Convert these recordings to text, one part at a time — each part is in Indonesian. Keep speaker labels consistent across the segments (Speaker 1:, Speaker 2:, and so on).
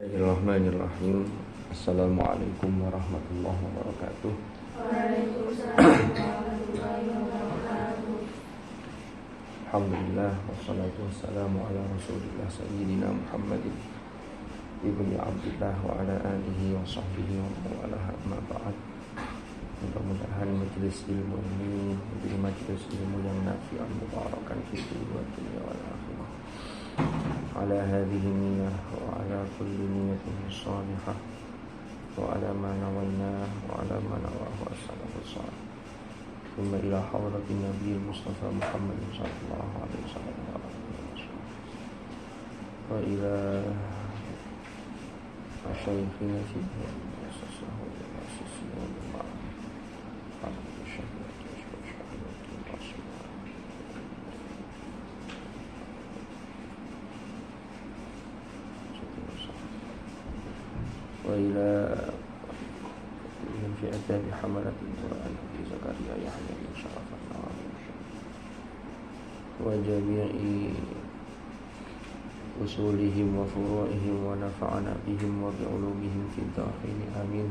Speaker 1: Bismillahirrahmanirrahim. Assalamualaikum warahmatullahi wabarakatuh.
Speaker 2: Waalaikumsalam warahmatullahi wabarakatuh.
Speaker 1: Alhamdulillah wassalatu wassalamu ala Rasulillah sayyidina Muhammadin ibni Abdillah wa ala alihi wa sahbihi wa man walaha amma ba'd. Mudah-mudahan majelis ilmu ini menjadi majelis ilmu yang nafi'an mubarakan fi dunya wal akhirah. Ala hadhihi niyyah wa ala kulli niyyatin salihah wa ala ma nawayna wa ala ma nawahu as-salafus salih. Thumma ila hadratin Nabi Mustafa Muhammad sallallahu alaihi wasallam wa ila masyaykhina fi muassasahu wa muassisina bil ma'ruf. وإلى من في أداب حملة القرآن في زكريا يحيى بن شرف النووي وجميع أصولهم وفروعهم ونفعنا بهم وبعلومهم في الدارين آمين.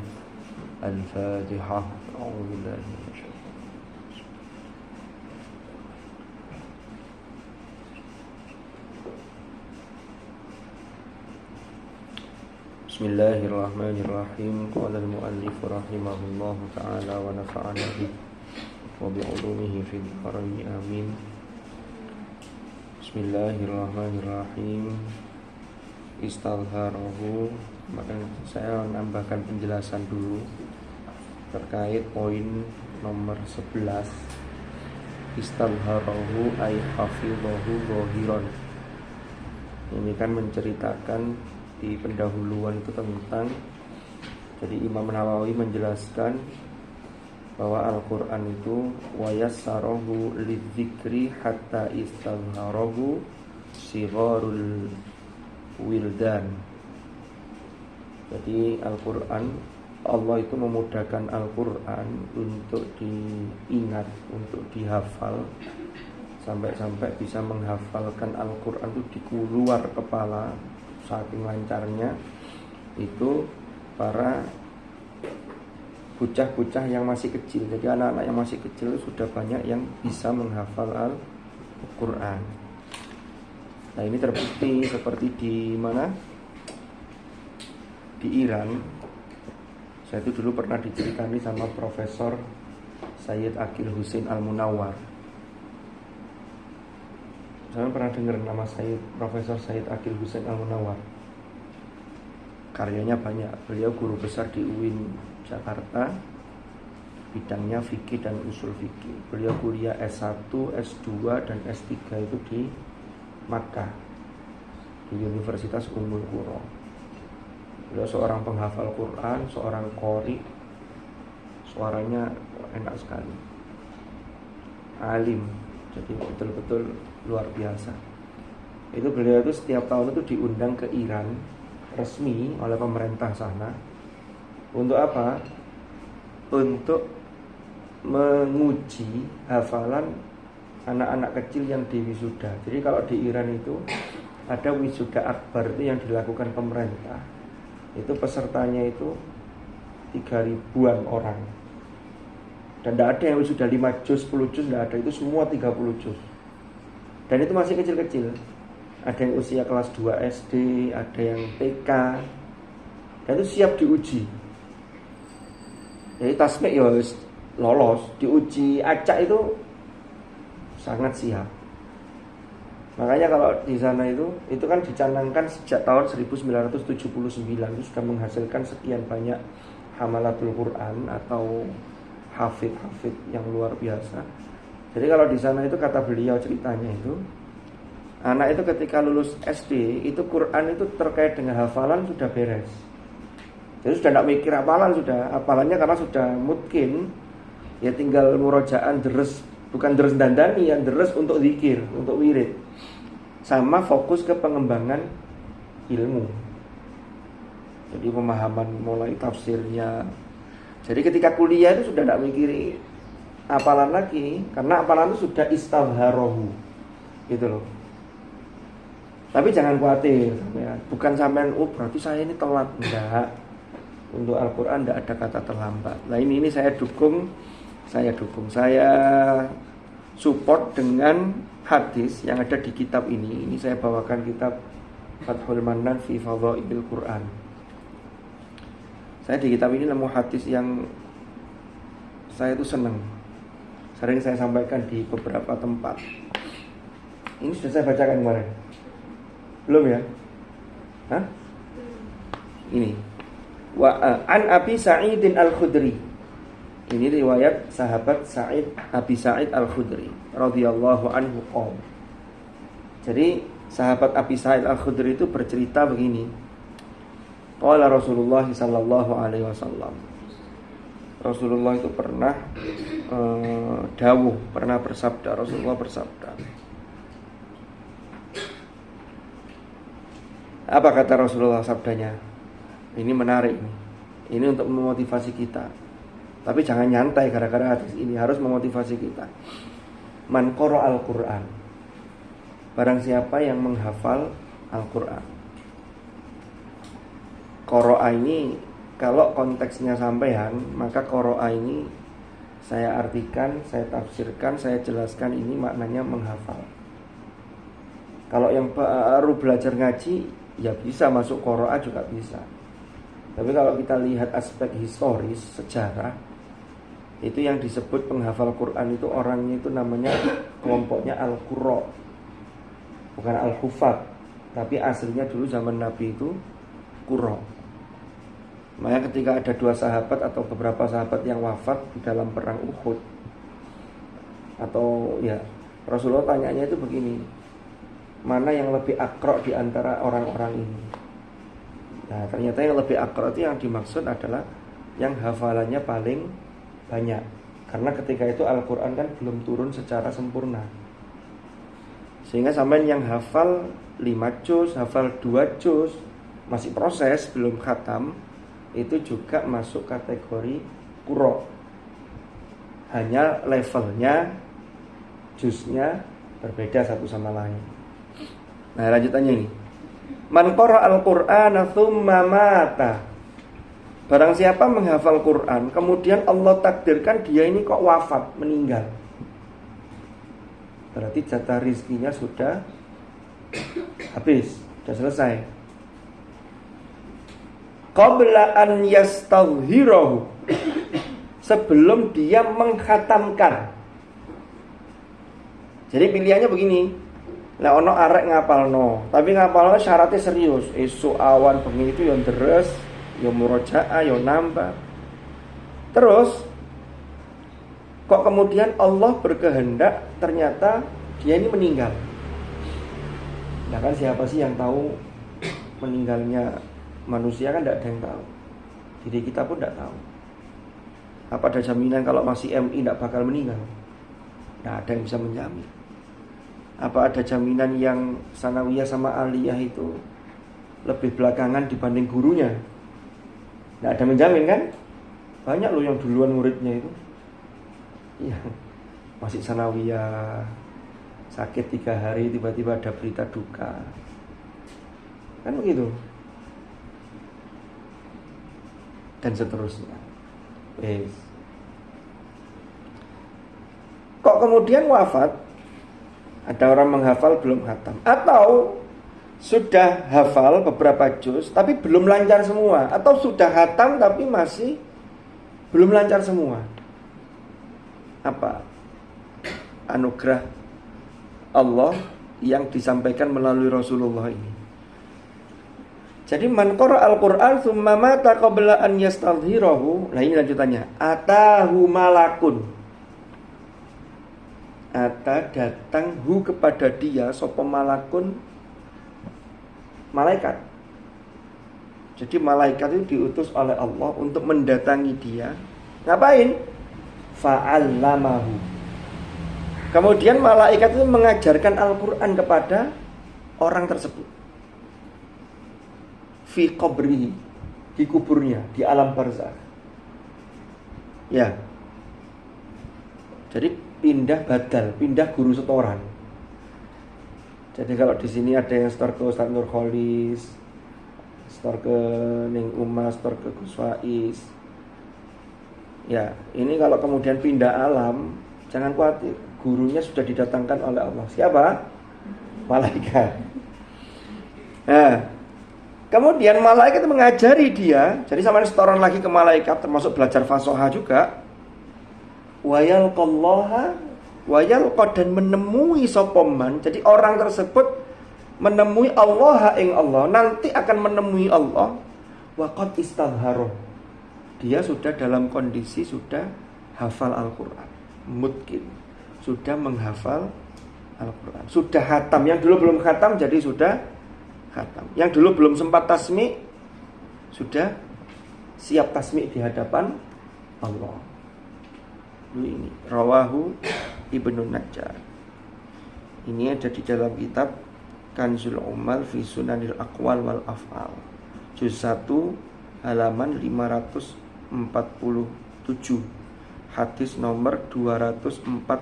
Speaker 1: الفاتحة. أعوذ بالله من الشيطان. Bismillahirrahmanirrahim. Qala al-muallif rahimahullahu ta'ala wa nafa'ana bihi wa bi'ulumihi fid dharain amin. Bismillahirrahmanirrahim. Istadharahu, maka saya menambahkan penjelasan dulu terkait poin nomor 11. Istadharahu ay hafidhahu zahiran. Ini kan menceritakan di pendahuluan itu tentang, jadi Imam Nawawi menjelaskan bahwa Al-Quran itu wayassarahu lidzikri hatta istadharahu sigharul wildan. Jadi Al-Quran, Allah itu memudahkan Al-Quran untuk diingat, untuk dihafal, sampai-sampai bisa menghafalkan Al-Quran itu di luar kepala. Saking lancarnya itu para bocah-bocah yang masih kecil. Jadi anak-anak yang masih kecil sudah banyak yang bisa menghafal Al-Quran. Nah, ini terbukti seperti di mana? Di Iran. Saya itu dulu pernah diceritani sama Profesor Sayyid Aqil Husain Al-Munawwar. Saya pernah dengar nama Profesor Sayyid Aqil Husain Al-Munawwar. Karyanya banyak. Beliau guru besar di UIN Jakarta. Bidangnya fikih dan usul fikih. Beliau kuliah S1, S2 dan S3 itu di Makkah, di Universitas Ummul Qura. Beliau seorang penghafal Quran, seorang qori. Suaranya enak sekali. Alim. Jadi betul-betul luar biasa. Itu beliau itu setiap tahun itu diundang ke Iran resmi oleh pemerintah sana. Untuk apa? Untuk menguji hafalan anak-anak kecil yang di wisuda. Jadi kalau di Iran itu ada wisuda akbar itu yang dilakukan pemerintah. Itu pesertanya itu 3.000-an orang. Dan tidak ada yang sudah 5 juz, 10 juz, tidak ada. Itu semua 30 juz. Dan itu masih kecil-kecil. Ada yang usia kelas 2 SD, ada yang TK. Dan itu siap diuji. Jadi tasmik ya lolos. Diuji acak itu sangat siap. Makanya kalau di sana itu kan dicanangkan sejak tahun 1979. Itu sudah menghasilkan sekian banyak hamalatul Quran atau hafid yang luar biasa. Jadi kalau di sana itu kata beliau ceritanya itu, anak itu ketika lulus SD itu Quran itu terkait dengan hafalan sudah beres. Jadi sudah tidak mikir hafalan, sudah hafalannya karena sudah mungkin ya tinggal murojaan deres, bukan deres dandani, yang deres untuk zikir, untuk wirid, sama fokus ke pengembangan ilmu. Jadi pemahaman mulai tafsirnya. Jadi ketika kuliah itu sudah tidak mikiri hafalan lagi, karena hafalan itu sudah istadharahu, gitu loh. Tapi jangan khawatir ya. Bukan sampean berarti saya ini telat. Enggak. Untuk Al-Quran tidak ada kata terlambat. Nah ini saya dukung. Saya support dengan hadis yang ada di kitab ini. Ini saya bawakan kitab Fathul Manan fi Fadhailil Quran. Saya di kitab ini nemu hadis yang saya itu senang. Sering saya sampaikan di beberapa tempat. Ini sudah saya bacakan kemarin. Belum ya? Hah? Ini. An Abi Sa'idin Al-Khudri. Ini riwayat sahabat Abi Sa'id Al-Khudri radhiyallahu anhu qala. Jadi sahabat Abi Sa'id Al-Khudri itu bercerita begini. Qala Rasulullah sallallahu alaihi wasallam. Rasulullah itu pernah pernah bersabda. Rasulullah bersabda. Apa kata Rasulullah sabdanya? Ini menarik nih. Ini untuk memotivasi kita. Tapi jangan nyantai gara-gara hadis ini, harus memotivasi kita. Man qara al-Qur'an. Barang siapa yang menghafal Al-Qur'an. Qara'a ini kalau konteksnya sampean, maka qara'a ini saya artikan, saya tafsirkan, saya jelaskan ini maknanya menghafal. Kalau yang baru belajar ngaji, ya bisa masuk qara'a juga bisa. Tapi kalau kita lihat aspek historis, sejarah, itu yang disebut penghafal Quran itu orangnya itu namanya kelompoknya Al-Qurra, bukan Al-Hufad. Tapi aslinya dulu zaman Nabi itu Qurra. Makanya ketika ada 2 sahabat atau beberapa sahabat yang wafat di dalam perang Uhud, atau ya Rasulullah tanyanya itu begini, mana yang lebih akra di antara orang-orang ini? Nah ternyata yang lebih akra itu yang dimaksud adalah yang hafalannya paling banyak. Karena ketika itu Al-Quran kan belum turun secara sempurna. Sehingga sampai yang hafal 5 juz, hafal 2 juz, masih proses, belum khatam, itu juga masuk kategori qurra. Hanya levelnya, juznya berbeda satu sama lain. Nah lanjutannya ini. Man qara al-Qur'ana tsumma mata. Barang siapa menghafal Quran, kemudian Allah takdirkan dia ini kok wafat, meninggal. Berarti jatah rizkinya sudah habis, sudah selesai. Qabla an yastadhhirahu. Sebelum dia mengkhatamkan. Jadi pilihannya begini. Lah ono arek ngapalno, tapi ngapalno syaratnya serius. Esuk awan bengi itu yang deres, ya murojaah, ya nambah. Terus kok kemudian Allah berkehendak ternyata dia ini meninggal. Nah kan siapa sih yang tahu meninggalnya manusia? Kan tidak ada yang tahu. Diri kita pun tidak tahu. Apa ada jaminan kalau masih MI tidak bakal meninggal? Tidak ada yang bisa menjamin. Apa ada jaminan yang sanawiyah sama aliyah itu lebih belakangan dibanding gurunya? Nggak ada menjamin kan? Banyak loh yang duluan muridnya itu. Iya, masih sanawiyah, sakit 3 hari tiba-tiba ada berita duka. Kan begitu. Dan seterusnya. Yes. Kok kemudian wafat? Ada orang menghafal belum khatam, atau sudah hafal beberapa juz tapi belum lancar semua, atau sudah khatam tapi masih belum lancar semua. Apa anugerah Allah yang disampaikan melalui Rasulullah ini? Jadi man qara al-Qur'an tsumma mata qabla an yastadhhirahu. Nah ini lanjutannya. Atahu malakun. Ata datang kepada dia sapa malakun, malaikat. Jadi malaikat itu diutus oleh Allah untuk mendatangi dia. Ngapain? Fa'allamahu. Kemudian malaikat itu mengajarkan Al-Quran kepada orang tersebut. Fi qabrihi, di kuburnya, di alam barzakh. Ya. Jadi pindah badal, pindah guru setoran. Jadi kalau di sini ada yang store ke Ustaz Nurholis, store ke Ning Uma, store ke Gus Faiz. Ya, ini kalau kemudian pindah alam, jangan khawatir, gurunya sudah didatangkan oleh Allah. Siapa? Malaikat. Nah, kemudian malaikat mengajari dia. Jadi sama setoran lagi ke malaikat, termasuk belajar fasoha juga. Wayalqallaha wayalqa, dan menemui sopoman. Jadi orang tersebut menemui Allah ing Allah, nanti akan menemui Allah. Waqad istadharoh, dia sudah dalam kondisi sudah hafal Al-Quran, mutkin, sudah menghafal Al-Quran, sudah khatam. Yang dulu belum khatam jadi sudah khatam. Yang dulu belum sempat tasmi sudah siap tasmi di hadapan Allah. Ini rawahu Ibnu Najjar. Ini ada di dalam kitab Kanzul Ummal fi Sunanil Aqwal wal Af'al, juz 1 halaman 547, hadis nomor 2449.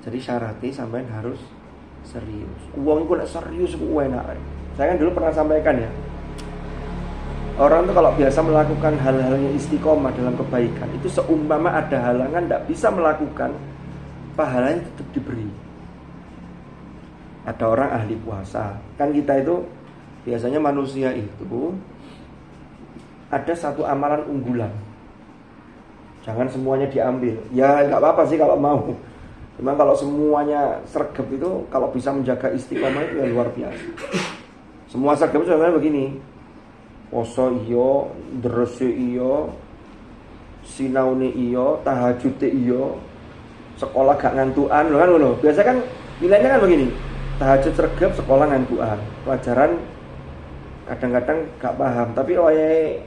Speaker 1: Jadi syaratnya sampean harus serius. Uang itu serius enak. Saya kan dulu pernah sampaikan ya, orang tuh kalau biasa melakukan hal-hal yang istiqomah dalam kebaikan, itu seumpama ada halangan tidak bisa melakukan, pahalanya tetap diberi. Ada orang ahli puasa, kan kita itu biasanya manusia itu ada satu amalan unggulan, jangan semuanya diambil. Ya nggak apa-apa sih kalau mau, memang kalau semuanya sergap itu, kalau bisa menjaga istiqomah itu ya luar biasa. Semua sergap itu sebenarnya begini, poso iyo, drese iyo, sinaune iyo, tahajude iyo, sekolah gak ngantuan, loh kan loh. Biasa kan nilainya kan begini, tahajud sergap, sekolah ngantuan, pelajaran kadang-kadang gak paham, tapi wayahe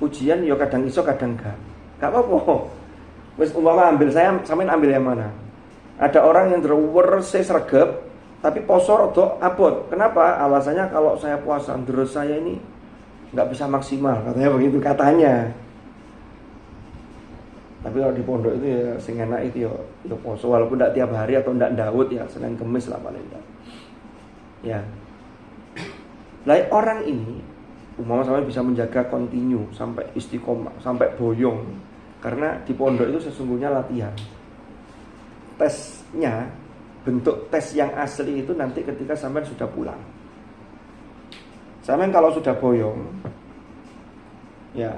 Speaker 1: ujian yo kadang iso kadang gak apa-apa. Wis umpama ambil, saya sampean ambil yang mana? Ada orang yang derwerse sergap tapi poso rada abot. Kenapa? Alasannya kalau saya puasa terus saya ini nggak bisa maksimal, katanya begitu katanya. Tapi kalau di pondok itu ya sing enak itu ya poso, walaupun tidak tiap hari atau tidak Daud ya, Senin Kemis lah paling tidak. Ya. Lah orang ini umpama sampai bisa menjaga kontinu sampai istiqomah, sampai boyong, karena di pondok itu sesungguhnya latihan. Tesnya, bentuk tes yang asli itu nanti ketika sampai sudah pulang. Sampai kalau sudah boyong, ya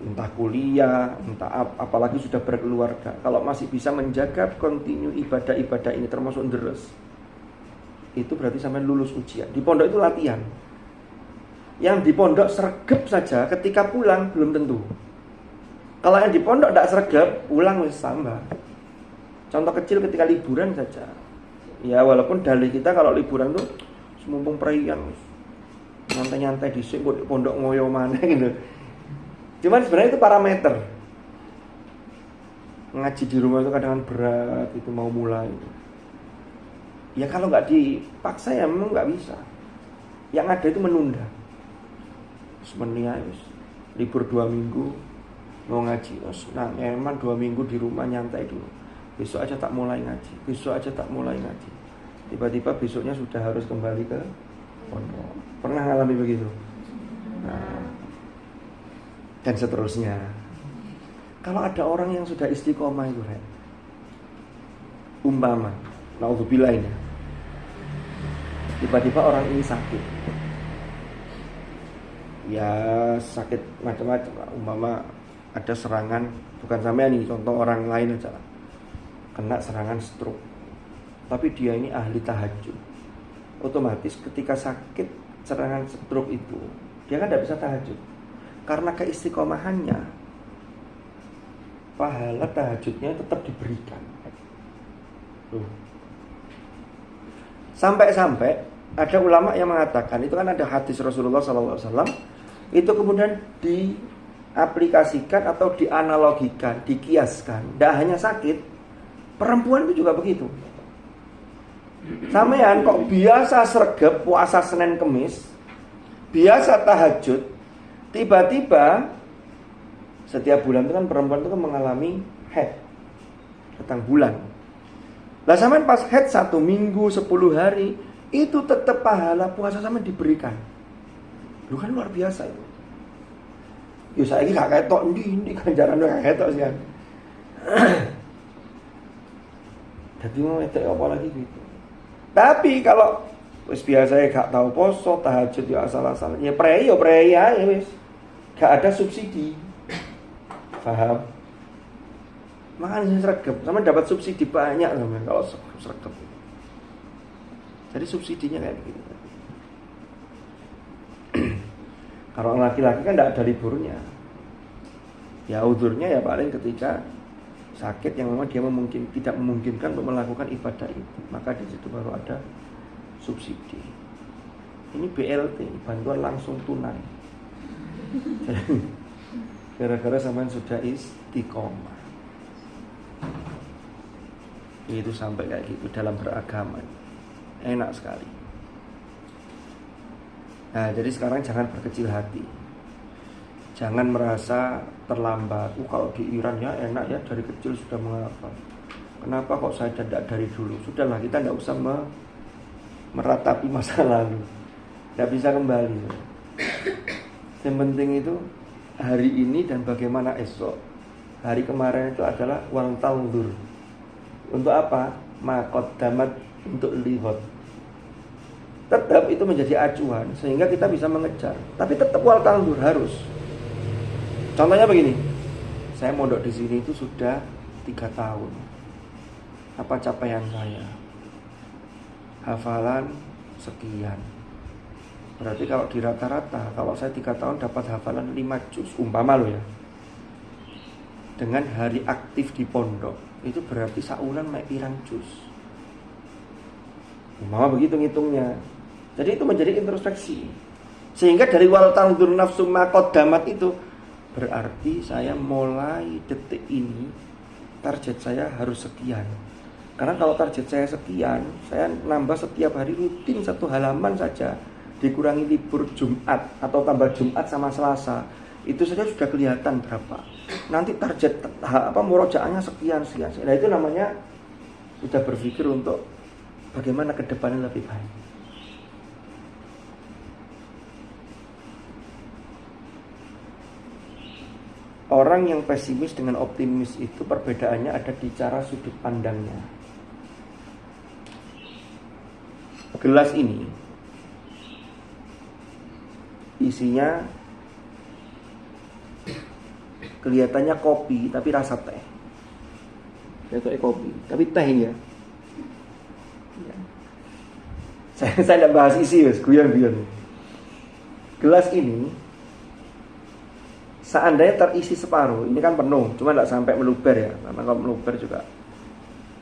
Speaker 1: entah kuliah, entah apalagi sudah berkeluarga, kalau masih bisa menjaga kontinu ibadah-ibadah ini termasuk deres, itu berarti sampai lulus ujian. Di pondok itu latihan. Yang di pondok sergap saja ketika pulang belum tentu. Kalau yang di pondok tidak sergap, pulang wis tambah. Contoh kecil ketika liburan saja. Ya walaupun dalih kita kalau liburan tuh mumpung perayaan, nyantai-nyantai di sini, pondok ngoyo mana gitu. Cuman sebenarnya itu parameter. Ngaji di rumah itu kadang berat, itu mau mulai. Ya kalau nggak dipaksa ya memang nggak bisa. Yang ada itu menunda. Sebenarnya libur 2 minggu mau ngaji, nah emang 2 minggu di rumah nyantai dulu. Besok aja tak mulai ngaji, besok aja tak mulai ngaji. Tiba-tiba besoknya sudah harus kembali ke pondok. Pernah ngalami begitu? Nah, dan seterusnya. Kalau ada orang yang sudah istiqomah itu, umpama, naudzubillah ini, tiba-tiba orang ini sakit. Ya sakit macam-macam, umpama ada serangan, bukan sampai ini, contoh orang lain aja lah, kena serangan stroke, tapi dia ini ahli tahajud. Otomatis ketika sakit serangan stroke itu, dia kan tidak bisa tahajud. Karena keistiqomahannya, pahala tahajudnya tetap diberikan. Sampai-sampai ada ulama yang mengatakan, itu kan ada hadis Rasulullah SAW, itu kemudian diaplikasikan atau dianalogikan, dikiaskan. Tidak hanya sakit, perempuan itu juga begitu. Sampean kok biasa sergap puasa Senin Kemis, biasa tahajud, tiba-tiba setiap bulan itu kan perempuan itu kan mengalami haid. datang bulan. Lah sampean pas haid 1 minggu 10 hari itu tetap pahala puasa sampean diberikan. Lu kan luar biasa itu. Yo saiki gak ketok ndi ganjarane gak ketok sih kan. Jadi mau itu apa lagi gitu. Tapi kalau wis biasa gak tahu poso, tahajud ya asal-asalan. Ya prei ae wis. Gak ada subsidi. Paham? Makanya sregep, sama dapat subsidi banyak sama kalau sregep. Jadi subsidinya kayak begitu. Kalau laki-laki kan tidak ada liburnya. Ya udurnya ya paling ketika sakit yang memang dia tidak memungkinkan untuk melakukan ibadah itu, maka di situ baru ada subsidi. Ini BLT, bantuan langsung tunai. Gara-gara sampean sudah istiqomah. Itu sampai kayak gitu dalam beragama. Enak sekali. Nah, jadi sekarang jangan berkecil hati. Jangan merasa terlambat. Kalau di Iran ya enak ya, dari kecil sudah menghafal. Kenapa kok saya tidak dari dulu? Sudahlah, kita tidak usah meratapi masa lalu. Tidak bisa kembali. Yang penting itu hari ini dan bagaimana esok. Hari kemarin itu adalah wal tanzur. Untuk apa? Maqaddamat, untuk lihat. Tetap itu menjadi acuan sehingga kita bisa mengejar. Tapi tetap wal tanzur harus. Contohnya begini. Saya mondok di sini itu sudah 3 tahun. Apa capaian saya? Hafalan sekian. Berarti kalau di rata-rata, kalau saya 3 tahun dapat hafalan 5 juz, umpama lo ya. Dengan hari aktif di pondok, itu berarti saulan mek pirang juz. Umpama begitu ngitungnya. Jadi itu menjadi introspeksi. Sehingga dari wal tanzur nafsu maqaddamat itu berarti saya mulai detik ini target saya harus sekian. Karena kalau target saya sekian, saya nambah setiap hari rutin 1 halaman saja, dikurangi libur Jumat atau tambah Jumat sama Selasa, itu saja sudah kelihatan berapa. Nanti target murojaahnya sekian. Nah itu namanya sudah berpikir untuk bagaimana ke depannya lebih baik. Orang yang pesimis dengan optimis itu perbedaannya ada di cara sudut pandangnya. Gelas ini isinya kelihatannya kopi tapi rasa teh. Kelihatannya kopi tapi teh ini ya. Saya tidak bahas isi mas, guyon-guyon. Gelas ini seandainya terisi separuh, ini kan penuh, cuma tidak sampai meluber ya, karena kalau meluber juga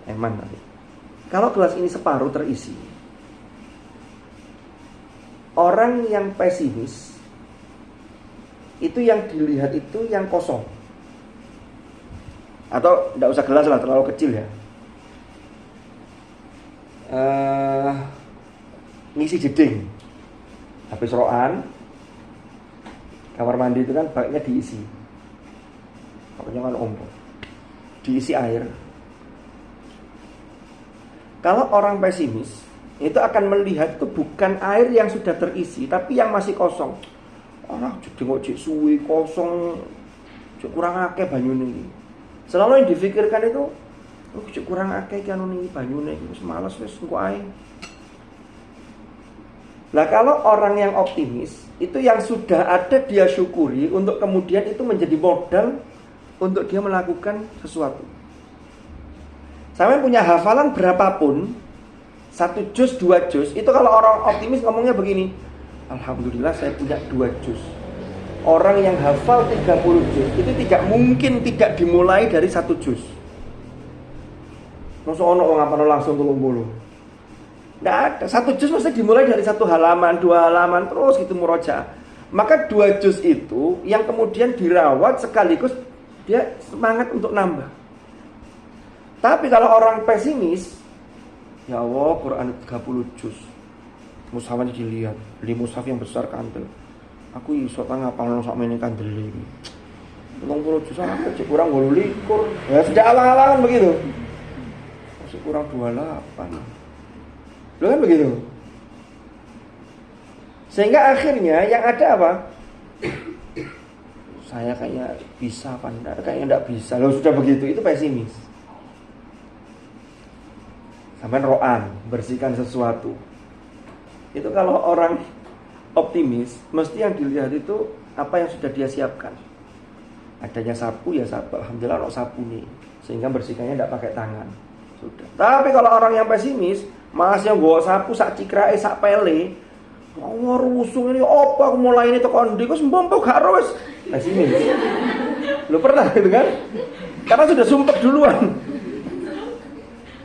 Speaker 1: eman nanti. Kalau gelas ini separuh terisi, orang yang pesimis itu yang dilihat itu yang kosong, atau tidak usah gelas lah, terlalu kecil ya. Ngisi jeding, habis roan, kamar mandi itu kan baknya diisi, pokoknya kan ompong, diisi air. Kalau orang pesimis itu akan melihat itu bukan air yang sudah terisi, tapi yang masih kosong. Orang jengok jek suwi kosong, jek kurang akeh banyune iki. Selalu yang difikirkan itu, jek kurang akeh iki anu niki banyune iki, wis males wis engko ae. Nah kalau orang yang optimis, itu yang sudah ada dia syukuri untuk kemudian itu menjadi modal untuk dia melakukan sesuatu. Saya punya hafalan berapapun, 1 juz, 2 juz, itu kalau orang optimis ngomongnya begini, alhamdulillah saya punya 2 juz. Orang yang hafal 30 juz, itu tidak mungkin tidak dimulai dari 1 juz. Masa ono wong apane langsung 30. Tidak ada, 1 juz mesti dimulai dari 1 halaman, 2 halaman, terus gitu murojaah. Maka 2 juz itu yang kemudian dirawat sekaligus dia semangat untuk nambah. Tapi kalau orang pesimis, ya Allah Quran 30 juz, mushafnya dilihat, beli mushaf yang besar kandel. Aku iso ta ngapalno sak meneh kandel iki. 30 juz aku kurang 28. Ya sejak awal-awal kan begitu. kurang 28. Loh kan begitu. Sehingga akhirnya yang ada apa? Saya kayaknya bisa apa enggak? Kayaknya enggak bisa. Loh sudah begitu, itu pesimis. Sampai roan, bersihkan sesuatu. Itu kalau orang optimis, mesti yang dilihat itu apa yang sudah dia siapkan. Adanya sapu ya sapu, alhamdulillah ada sapu nih, sehingga bersihkannya tidak pakai tangan. Sudah. Tapi kalau orang yang pesimis, masih yang bawa sapu sak cikrae sak pele, wah rusung ini apa aku mulai ini tekan ndi kok sembompo gak ro wis pesimis. Lu pernah gitu kan? Karena sudah sumpek duluan.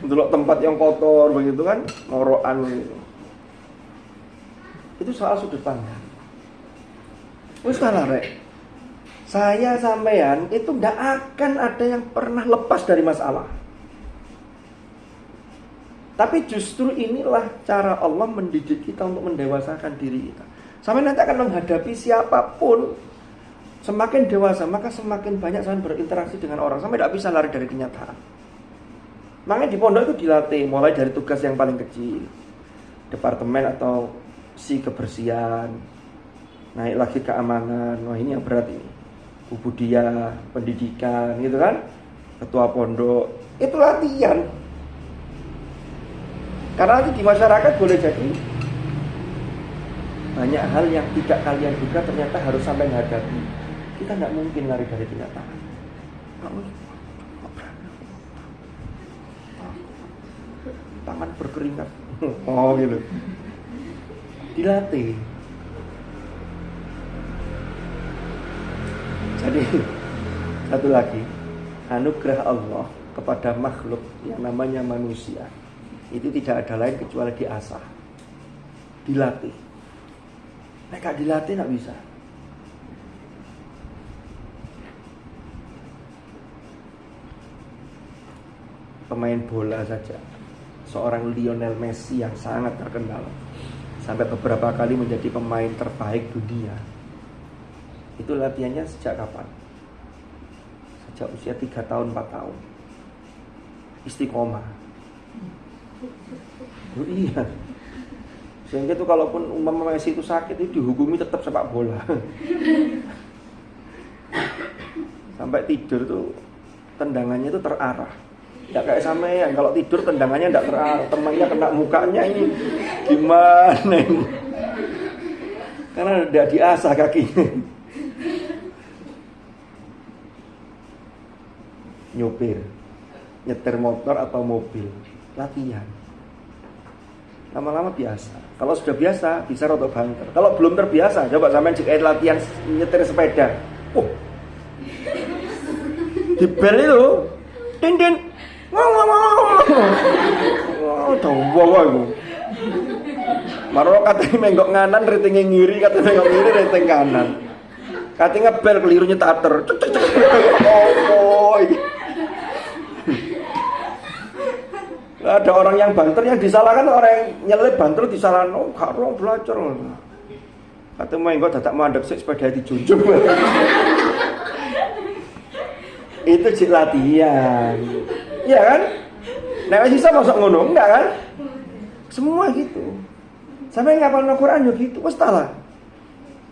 Speaker 1: Untuk tempat yang kotor begitu kan, ngorokan gitu. Itu soal sudut pandang. Wis kalah rek. Saya sampean itu nggak akan ada yang pernah lepas dari masalah. Tapi justru inilah cara Allah mendidik kita untuk mendewasakan diri kita. Sampai nanti akan menghadapi siapapun, semakin dewasa maka semakin banyak sampai berinteraksi dengan orang. Sampai tidak bisa lari dari kenyataan. Makanya di pondok itu dilatih mulai dari tugas yang paling kecil, departemen atau si kebersihan, naik lagi keamanan. Wah ini yang berat ini, ubudiyah, pendidikan gitu kan, ketua pondok, itu latihan. Karena nanti di masyarakat boleh jadi banyak hal yang tidak kalian duga ternyata harus sampai menghadapi. Kita tidak mungkin lari dari kenyataan. Tangan berkeringat, oh gitu, dilatih. Jadi satu lagi, anugerah Allah kepada makhluk yang namanya manusia itu tidak ada lain kecuali diasah, dilatih. Mereka dilatih nggak bisa. Pemain bola saja, seorang Lionel Messi yang sangat terkenal, sampai beberapa kali menjadi pemain terbaik dunia. Itu latihannya sejak kapan? Sejak usia 3 tahun, 4 tahun. Istiqomah. Oh iya. Sehingga itu kalaupun umpama Messi itu sakit, itu dihukumi tetap sepak bola. Sampai tidur tuh tendangannya itu terarah. Ya kayak sampean kalau tidur tendangannya tidak terarah, temannya kena mukanya ini gimana ini? Karena tidak diasah kakinya. Nyopir, nyetir motor atau mobil, latihan. Lama-lama biasa. Kalau sudah biasa, bisa rotok banter. Kalau belum terbiasa, coba sampean jika latihan nyetir sepeda. Di bel itu, din. Wah, dawa itu. Maro katanya menggok nganan, ratingnya ngiri, katanya menggok ngiri, rating kanan. Katanya bel kelirunya tater. Ada orang yang banter yang disalahkan, orang yang nyelip banter disalahkan. Oh, gak orang belajar. Katanya menggok dadak mandek sik sepeda dijunjung. Itu cik latihan. Iya kan? Nek wis bisa masuk ngono, enggak kan? Semua gitu. Sampai ngapalin Al-Qur'an yo gitu, wis lah.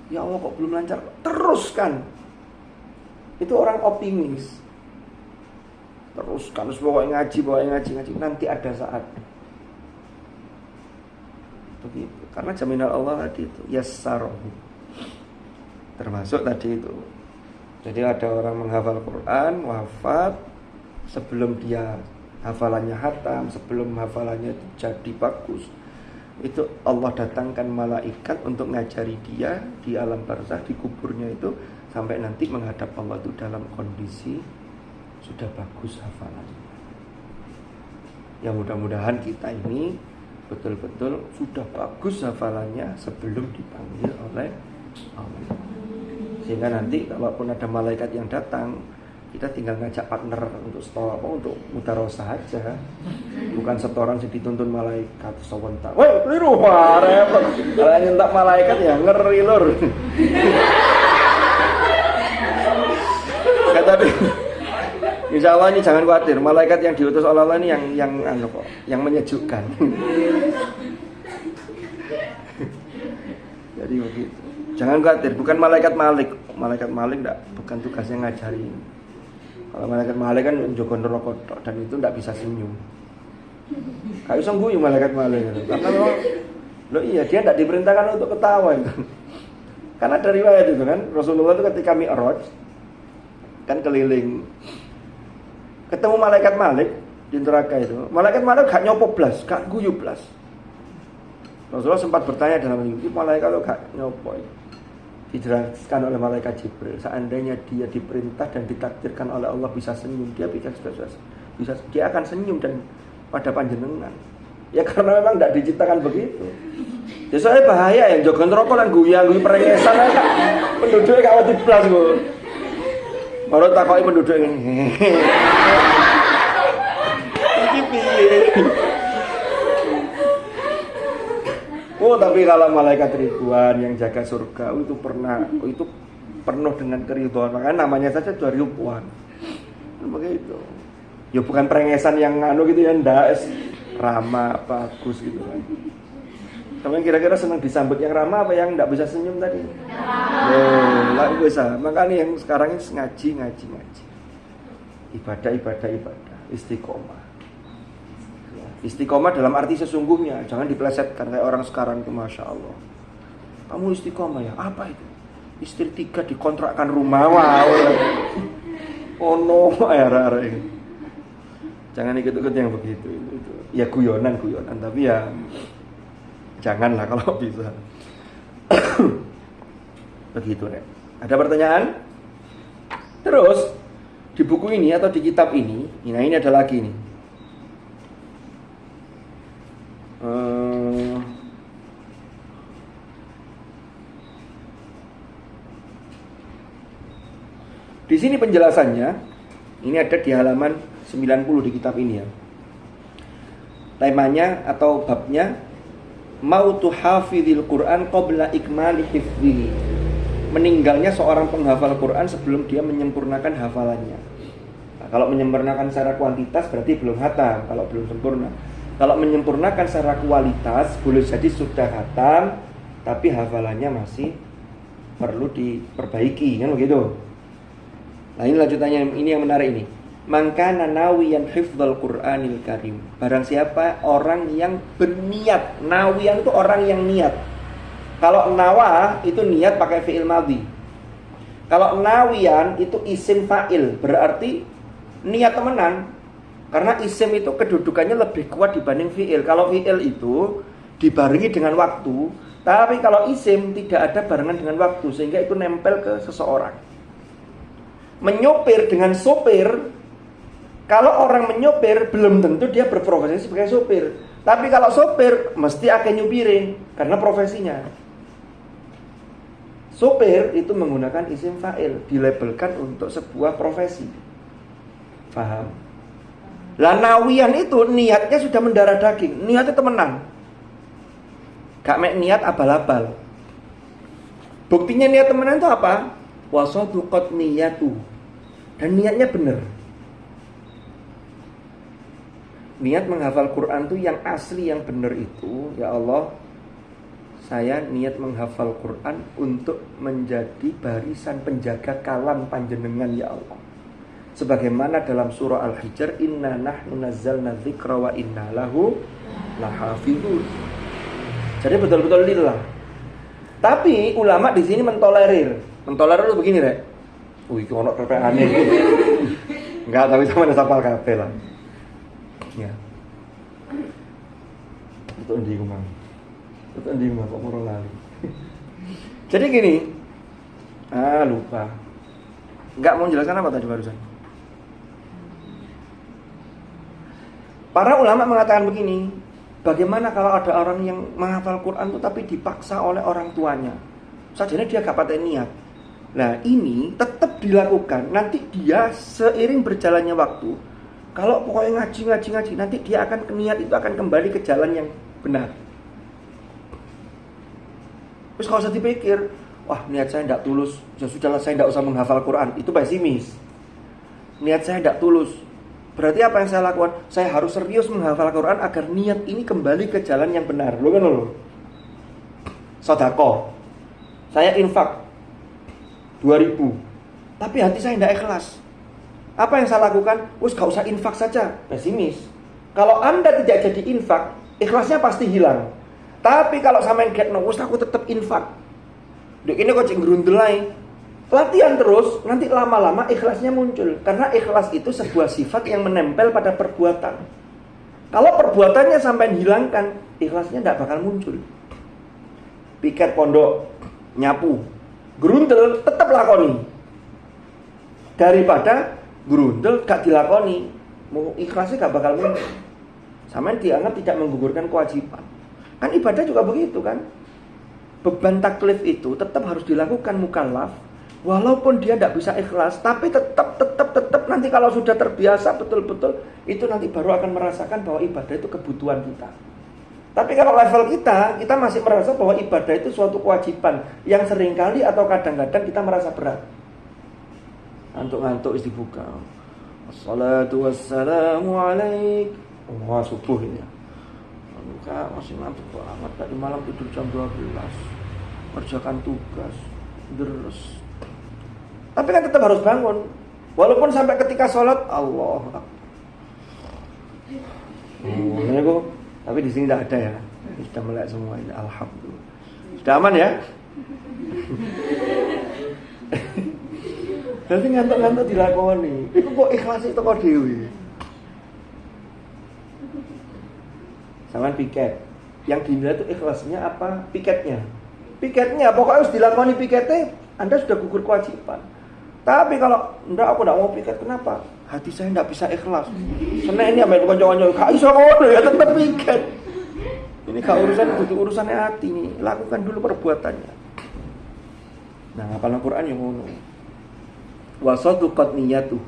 Speaker 1: Ya Allah kok belum lancar, teruskan. Itu orang optimis. Teruskan, terus pokoknya ngaji, nanti ada saat. Begitu. Karena jaminan Allah tadi itu yassarahu. Termasuk tadi itu. Jadi ada orang menghafal Quran, wafat, sebelum dia hafalannya hatam, sebelum hafalannya itu jadi bagus, itu Allah datangkan malaikat untuk ngajari dia di alam barzakh, di kuburnya itu, sampai nanti menghadap Allah itu dalam kondisi sudah bagus hafalannya. Ya mudah-mudahan kita ini betul-betul sudah bagus hafalannya sebelum dipanggil oleh Allah. Sehingga nanti kalaupun ada malaikat yang datang, kita tinggal ngajak partner untuk untuk mudarosah aja. Bukan setoran sing dituntun malaikat sewentak. Woi, keliru, wah repot. Kalau nyentak malaikat ya ngeri lur. Insya Allah ini jangan khawatir, malaikat yang diutus oleh Allah ini yang menyejukkan. Jadi begitu. Jangan khawatir, bukan malaikat Malik. Malaikat Malik bukan tugasnya ngajari. Kalau malaikat Malik kan njogo neraka dan itu enggak bisa senyum. Kayak iso guyu malaikat Malik. Karena iya dia enggak diperintahkan untuk ketawa itu. Karena dari riwayat itu kan Rasulullah itu ketika Mi'raj kan keliling ketemu malaikat Malik di neraka itu. Malaikat Malik gak nyopo blas, gak guyu blas. Rasulullah sempat bertanya dalam mimpi, malaikat lo gak nyopo. Dijelaskan oleh malaikat Jibril, seandainya dia diperintah dan ditakdirkan oleh Allah bisa senyum, dia dia akan senyum dan pada panjenengan. Ya karena memang tidak diciptakan begitu. Ya soalnya bahaya ya, jogon rokok dan guyu perengesan kan penduduknya gak wati blas kok. Baru takoki penduduk ini. Iki piye? Oh, tapi kalau malaikat Ridwan yang jaga surga itu penuh dengan keridhaan. Makanya namanya saja Ridwan. Begitu. Ya bukan perengesan yang gitu ya, ndak ramah bagus gitu kan. Kamu kira-kira senang disambut yang ramah apa yang ndak bisa senyum tadi? Lah bisa. Makanya yang sekarang ini ngaji. Ibadah, istiqomah. Istiqomah dalam arti sesungguhnya, jangan dipelesetkan kayak orang sekarang itu, masya Allah. Kamu istiqomah ya? Apa itu? Istri 3 dikontrakkan rumah, wow. Oh no, era ini. Jangan ikut-ikut yang begitu. Itu. Ya guyonan, tapi ya janganlah kalau bisa. Begitu Rek. Ada pertanyaan? Terus di buku ini atau di kitab ini, nah ini ada lagi nih. Di sini penjelasannya, ini ada di halaman 90 di kitab ini ya. Temanya atau babnya mautu hafizil Quran qabla ikmali hifzihi. Meninggalnya seorang penghafal Quran sebelum dia menyempurnakan hafalannya. Nah, kalau menyempurnakan secara kuantitas berarti belum hatam, kalau belum sempurna. Kalau menyempurnakan secara kualitas boleh jadi sudah hatam tapi hafalannya masih perlu diperbaiki, kan begitu. Nah ini lanjutannya, ini yang menarik ini. Man kana nawiyan hifdzal Qur'anil Karim. Barang siapa orang yang berniat. Nawiyan itu orang yang niat. Kalau nawa itu niat pakai fi'il madhi. Kalau nawiyan itu isim fa'il, berarti niat temenan. Karena isim itu kedudukannya lebih kuat dibanding fi'il. Kalau fi'il itu dibarengi dengan waktu, tapi kalau isim tidak ada barengan dengan waktu, sehingga itu nempel ke seseorang. Menyopir dengan sopir, kalau orang menyopir belum tentu dia berprofesi sebagai sopir. Tapi kalau sopir mesti akan nyupirin karena profesinya. Sopir itu menggunakan isim fa'il, dilabelkan untuk sebuah profesi. Paham? Lah nawiyan itu niatnya sudah mendarah daging, niatnya temenan. Gak mek niat abal-abal. Buktinya niat temenan itu apa? Wasaduqat niyatu. Dan niatnya benar. Niat menghafal Quran itu yang asli, yang benar itu, ya Allah, saya niat menghafal Quran untuk menjadi barisan penjaga kalam panjenengan ya Allah. Sebagaimana dalam surah Al-Hijr, inna nahnu nazzalna dzikra wa inna lahu lahafizun. Jadi betul-betul lillah. Tapi ulama di sini mentolerir. Mentolerir itu begini, Rek. Wih, ono PPAN iki. Enggak, tapi sama ada sapal kabeh lah. Ya. Itu endi ku, Mang? Itu endi ku kok moro lali. Jadi gini. Lupa. Enggak mau jelaskan apa tadi barusan? Para ulama mengatakan begini, bagaimana kalau ada orang yang menghafal Quran itu tapi dipaksa oleh orang tuanya? Sajane dia gak paten niat. Nah ini tetap dilakukan. Nanti dia seiring berjalannya waktu, kalau pokoknya ngaji, nanti dia akan niat itu akan kembali ke jalan yang benar. Terus kalau usah dipikir, wah niat saya tidak tulus, ya sudahlah saya tidak usah menghafal Quran. Itu pesimis. niat saya tidak tulus. Berarti apa yang saya lakukan? Saya harus serius menghafal Quran agar niat ini kembali ke jalan yang benar. Loh kan loh. Sedekah. Saya infak 2.000. Tapi hati saya tidak ikhlas. Apa yang saya lakukan? Gak usah infak saja. Pesimis. Kalau Anda tidak jadi infak, ikhlasnya pasti hilang. Tapi kalau sampean getno, aku tetap infak. Dek ini kok ngrundelai. Latihan terus, nanti lama-lama ikhlasnya muncul. Karena ikhlas itu sebuah sifat yang menempel pada perbuatan. Kalau perbuatannya sampai hilangkan, ikhlasnya tidak bakal muncul. Piket pondok, nyapu, gerundel, tetap lakoni. Daripada gerundel gak dilakoni, mau ikhlasnya gak bakal muncul. Sampean dianggap tidak menggugurkan kewajiban. Kan ibadah juga begitu kan. Beban taklif itu tetap harus dilakukan mukallaf. Walaupun dia tidak bisa ikhlas, tapi tetap nanti kalau sudah terbiasa betul-betul, itu nanti baru akan merasakan bahwa ibadah itu kebutuhan kita. Tapi kalau level kita masih merasa bahwa ibadah itu suatu kewajiban yang seringkali atau kadang-kadang kita merasa berat. Ngantuk-ngantuk istibuka. Assalatu wassalamu alaik. Wah, subuh ini. Kak masih ngantuk banget. Tadi malam tidur jam 12. Kerjakan tugas. Terus. Tapi kan tetap harus bangun. Walaupun sampai ketika sholat, Allah. Ini kok. Tapi di sini tidak ada ya. Sudah melek semua ini. Alhamdulillah. Sudah aman ya? Jadi ngantuk-ngantuk dilakoni. Itu kok ikhlas itu kok dewi. Sama piket. Yang dinilai itu ikhlasnya apa? Piketnya. Piketnya pokoknya harus dilakoni piketnya. Anda sudah gugur kewajiban. Tapi kalau enggak, aku enggak mau piket, kenapa? Hati saya enggak bisa ikhlas. Senin ini ambil konco-konco, gak iso ngono ya tetap piket. Ini gak urusannya hati nih. Lakukan dulu perbuatannya. Nah, hafal Al-Qur'an yang ngono. Wa sadaqat niyatuh.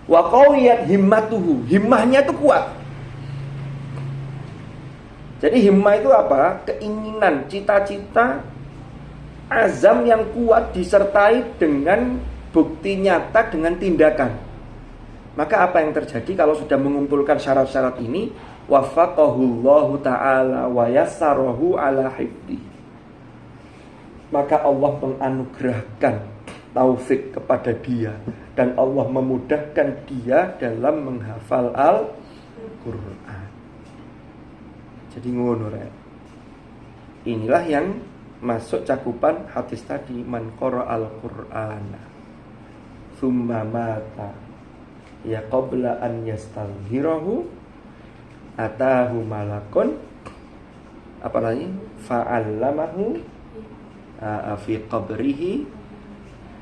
Speaker 1: Wa qawiyat himmatuhu. Himmahnya itu kuat. Jadi himmah itu apa? Keinginan, cita-cita, azam yang kuat disertai dengan bukti nyata dengan tindakan. Maka apa yang terjadi kalau sudah mengumpulkan syarat-syarat ini? Wafaqahullahu ta'ala wa yassarahu ala hifdi. Maka Allah menganugerahkan taufik kepada dia dan Allah memudahkan dia dalam menghafal Al-Qur'an. Jadi ngono rek. Inilah yang masuk cakupan hadis tadi, man qara'al Qur'ana thumma mata ya qabla an yastalhirahu atahu malakun apa lagi fa'allamahu fi qabrihi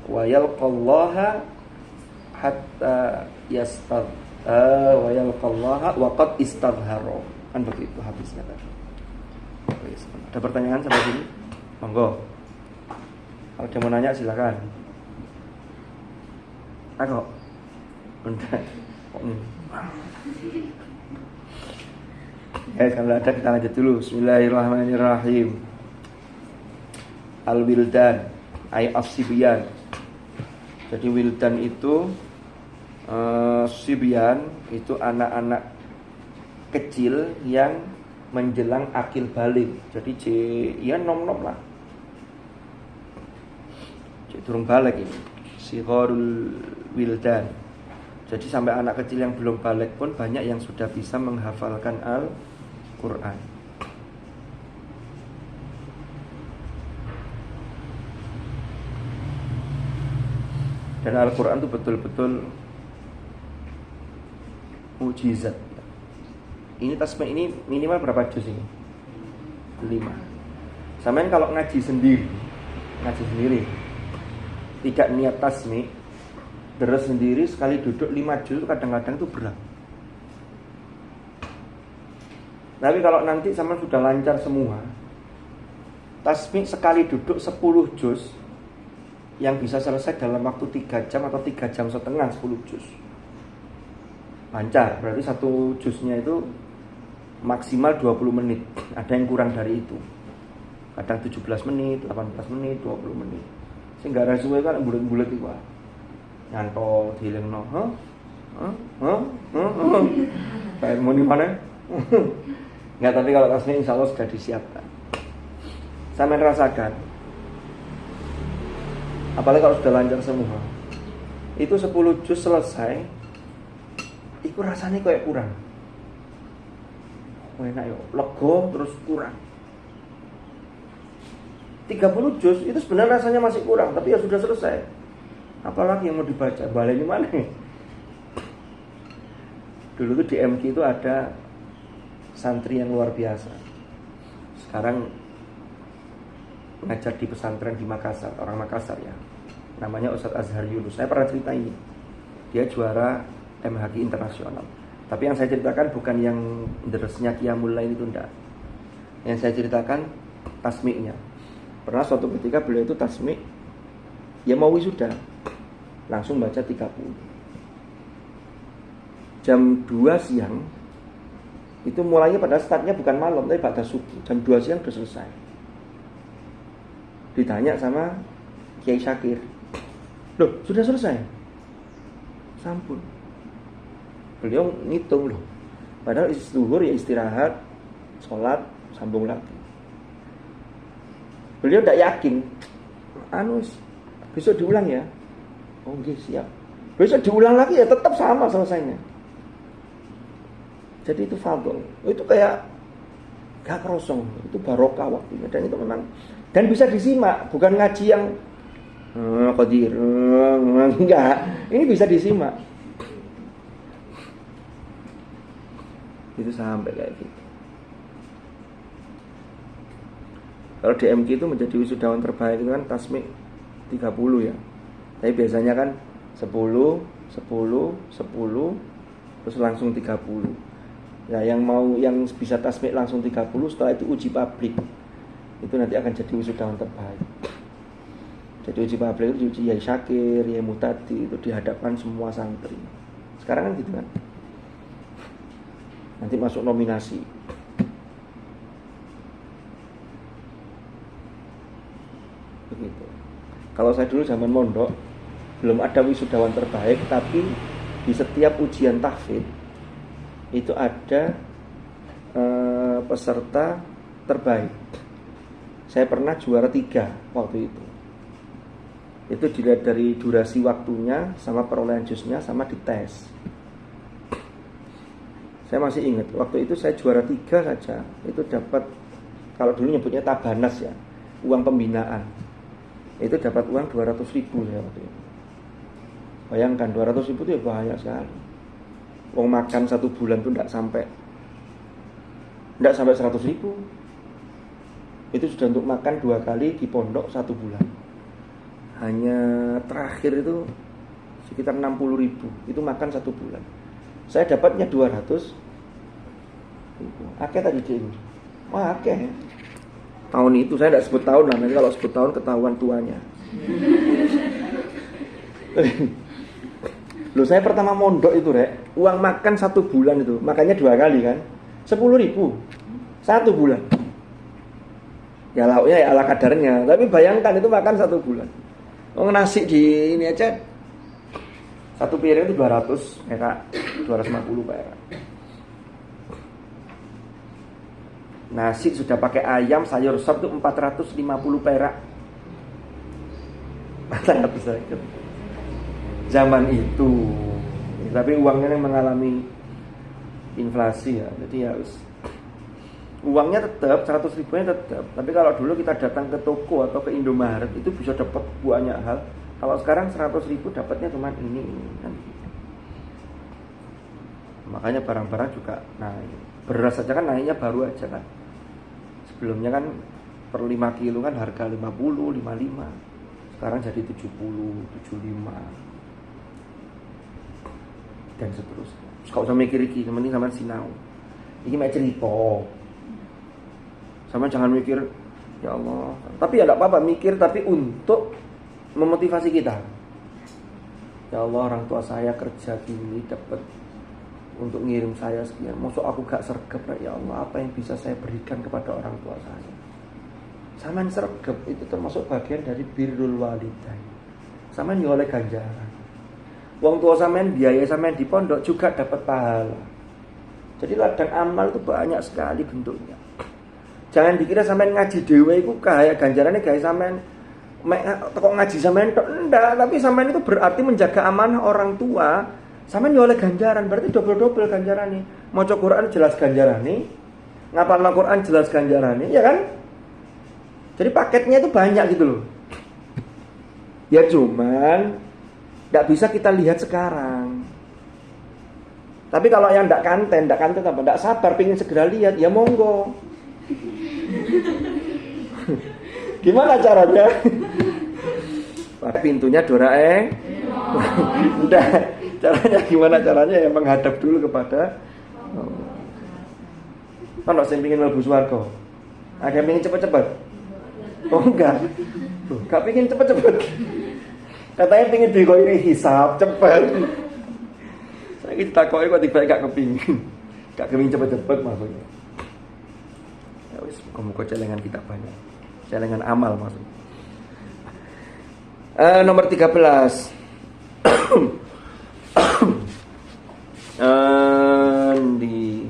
Speaker 1: wa yalqallaha hatta wa yalqallaha wa qad istadhara. Kan begitu habisnya tadi. Ada pertanyaan sampai sini? Monggo. Kalau ada mau nanya silakan. Aku. Bentar. Kalau ada kita lanjut dulu. Bismillahirrahmanirrahim. Al-wildan ay as-sibyan. Jadi wildan itu sibyan itu anak-anak kecil yang menjelang akil balik. Jadi ya nom-nom lah. Durung balik ini. Sigharul wildan. Jadi sampai anak kecil yang belum balik pun banyak yang sudah bisa menghafalkan Al-Qur'an. Dan Al-Qur'an itu betul-betul mukjizat. Ini tasbih ini minimal berapa juz ini? 5. Sampeyan kalau ngaji sendiri tidak niat tasbih, deres sendiri sekali duduk 5 juz kadang-kadang itu berat. Tapi kalau nanti sampeyan sudah lancar semua, tasbih sekali duduk 10 juz yang bisa selesai dalam waktu 3 jam atau 3 jam setengah 10 juz. Lancar, berarti satu juznya itu maksimal 20 menit. Ada yang kurang dari itu. Kadang 17 menit, 18 menit, 20 menit. Sehingga rasuwe kan bulet-bulet itu. Nyantol dilengno, Kayak mau di mana? Enggak, tapi kalau tasmik insya Allah sudah disiapkan. Saya merasakan, apalagi kalau sudah lancar semua, itu 10 juz selesai, itu rasanya kayak kurang. Enak ya, lego terus kurang. 30 juz itu sebenarnya rasanya masih kurang, tapi ya sudah selesai. Apalagi yang mau dibaca, balai ini mana? Dulu tuh di MQ itu ada santri yang luar biasa. Sekarang ngajar di pesantren di Makassar, orang Makassar ya. Namanya Ustadz Azhar Yunus. Saya pernah cerita ini. Dia juara MHQ internasional. Tapi yang saya ceritakan bukan yang deresnya Qiyamul Lail itu, enggak. Yang saya ceritakan tasmiknya. Pernah suatu ketika beliau itu tasmik, ya mau wisuda, langsung baca 30. Jam 2 siang itu mulainya, pada startnya bukan malam tapi pada subuh. Jam 2 siang sudah selesai. Ditanya sama Kiai Syakir, loh sudah selesai? Sampun. Beliau ngitung loh. Padahal zuhur ya istirahat, sholat, sambung lagi. Beliau tidak yakin. Besok diulang ya. Oh nggih, siap. Besok diulang lagi ya tetap sama selesainya. Jadi itu fadl. Itu kayak gak kerosong. Itu barokah waktunya. Dan itu memang, dan bisa disimak. Bukan ngaji yang qadir. Enggak. Ini bisa disimak. Itu sampai kayak gitu. Kalau di MQ itu menjadi wisudawan terbaik itu kan tasmik 30 ya. Tapi biasanya kan 10, 10, 10 terus langsung 30. Ya yang bisa tasmik langsung 30, setelah itu uji publik. Itu nanti akan jadi wisudawan terbaik. Jadi uji publik itu diuji Yai Syakir, Yai Mutadi, itu dihadapkan semua santri. Sekarang kan gitu kan. Nanti masuk nominasi. Begitu. Kalau saya dulu zaman mondok belum ada wisudawan terbaik, tapi di setiap ujian tahfidz itu ada peserta terbaik. Saya pernah juara 3 waktu itu. Itu dilihat dari durasi waktunya, sama perolehan juznya, sama dites. Saya masih ingat waktu itu saya juara 3 saja. Itu dapat, kalau dulu nyebutnya tabanas ya, uang pembinaan. Itu dapat uang 200.000 ya waktu itu. Bayangkan 200.000 itu ya banyak sekali. Uang makan 1 bulan itu tidak sampai 100.000. Itu sudah untuk makan 2 kali di pondok 1 bulan. Hanya terakhir itu sekitar 60.000. Itu makan 1 bulan. Saya dapatnya 200. Akeh tadi ini. Wah akeh. Tahun itu saya tidak sebut tahun lah. Nanti kalau sebut tahun ketahuan tuanya. Loh saya pertama mondok itu rek, uang makan 1 bulan itu, makannya 2 kali kan, 10.000 1 bulan. Ya lauknya ya ala kadarnya, tapi bayangkan itu makan 1 bulan. Oh nasi di ini aja 1 piring itu 200 perak, 250 perak. Nasi sudah pakai ayam, sayur sop itu 450 perak. Sangat besar. Zaman itu, tapi uangnya yang mengalami inflasi ya, jadi harus uangnya tetap 100.000-nya tetap. Tapi kalau dulu kita datang ke toko atau ke Indomaret itu bisa dapat banyak hal. Kalau sekarang 100.000 dapatnya cuma ini kan. Makanya barang-barang juga naik. Beras saja kan naiknya baru aja kan. Sebelumnya kan per 5 kilo kan harga 50, 55. Sekarang jadi 70, 75. Dan seterusnya. Kalau usah mikir iki, penting sampean sinau. Iki mek cerita. Sama jangan mikir ya Allah. Tapi ya enggak apa-apa mikir, tapi untuk memotivasi kita. Ya Allah, orang tua saya kerja gini dapat untuk ngirim saya sekian. Mosok aku gak sregep ya Allah, apa yang bisa saya berikan kepada orang tua saya? Sampean sregep itu termasuk bagian dari birrul walidain. Sampean yo oleh ganjaran. Wong tua sampean biaya sampean di pondok juga dapat pahala. Jadi ladang amal itu banyak sekali bentuknya. Jangan dikira sampean ngaji dhewe iku kaya ganjarane gawe sampean kok ngaji sampean tok enggak, tapi sampean itu berarti menjaga amanah orang tua. Sampean yo oleh ganjaran, berarti double-double ganjarane. Maca Quran jelas ganjarane, ngapalna Quran jelas ganjarane, ya kan? Jadi paketnya itu banyak gitu loh. Ya cuman enggak bisa kita lihat sekarang. Tapi kalau yang enggak kanten apa? Enggak sabar pengen segera lihat, ya monggo. Gimana caranya? Pakai pintunya Dorae. Udah. Caranya gimana caranya? Ya menghadap dulu kepada Ono sing pengin mlebu swarga. Ada yang pengin cepet-cepet? Oh enggak. Loh, enggak pengin cepet-cepet. Katanya pengin dikoiri hisab cepet. Saya ditakoki kok tiba gak kepingin. Gak kepingin cepet-cepet maksudnya. Ya wis, muga-muga celengan kita banyak. Celengan amal maksudnya. Nomor 13. Di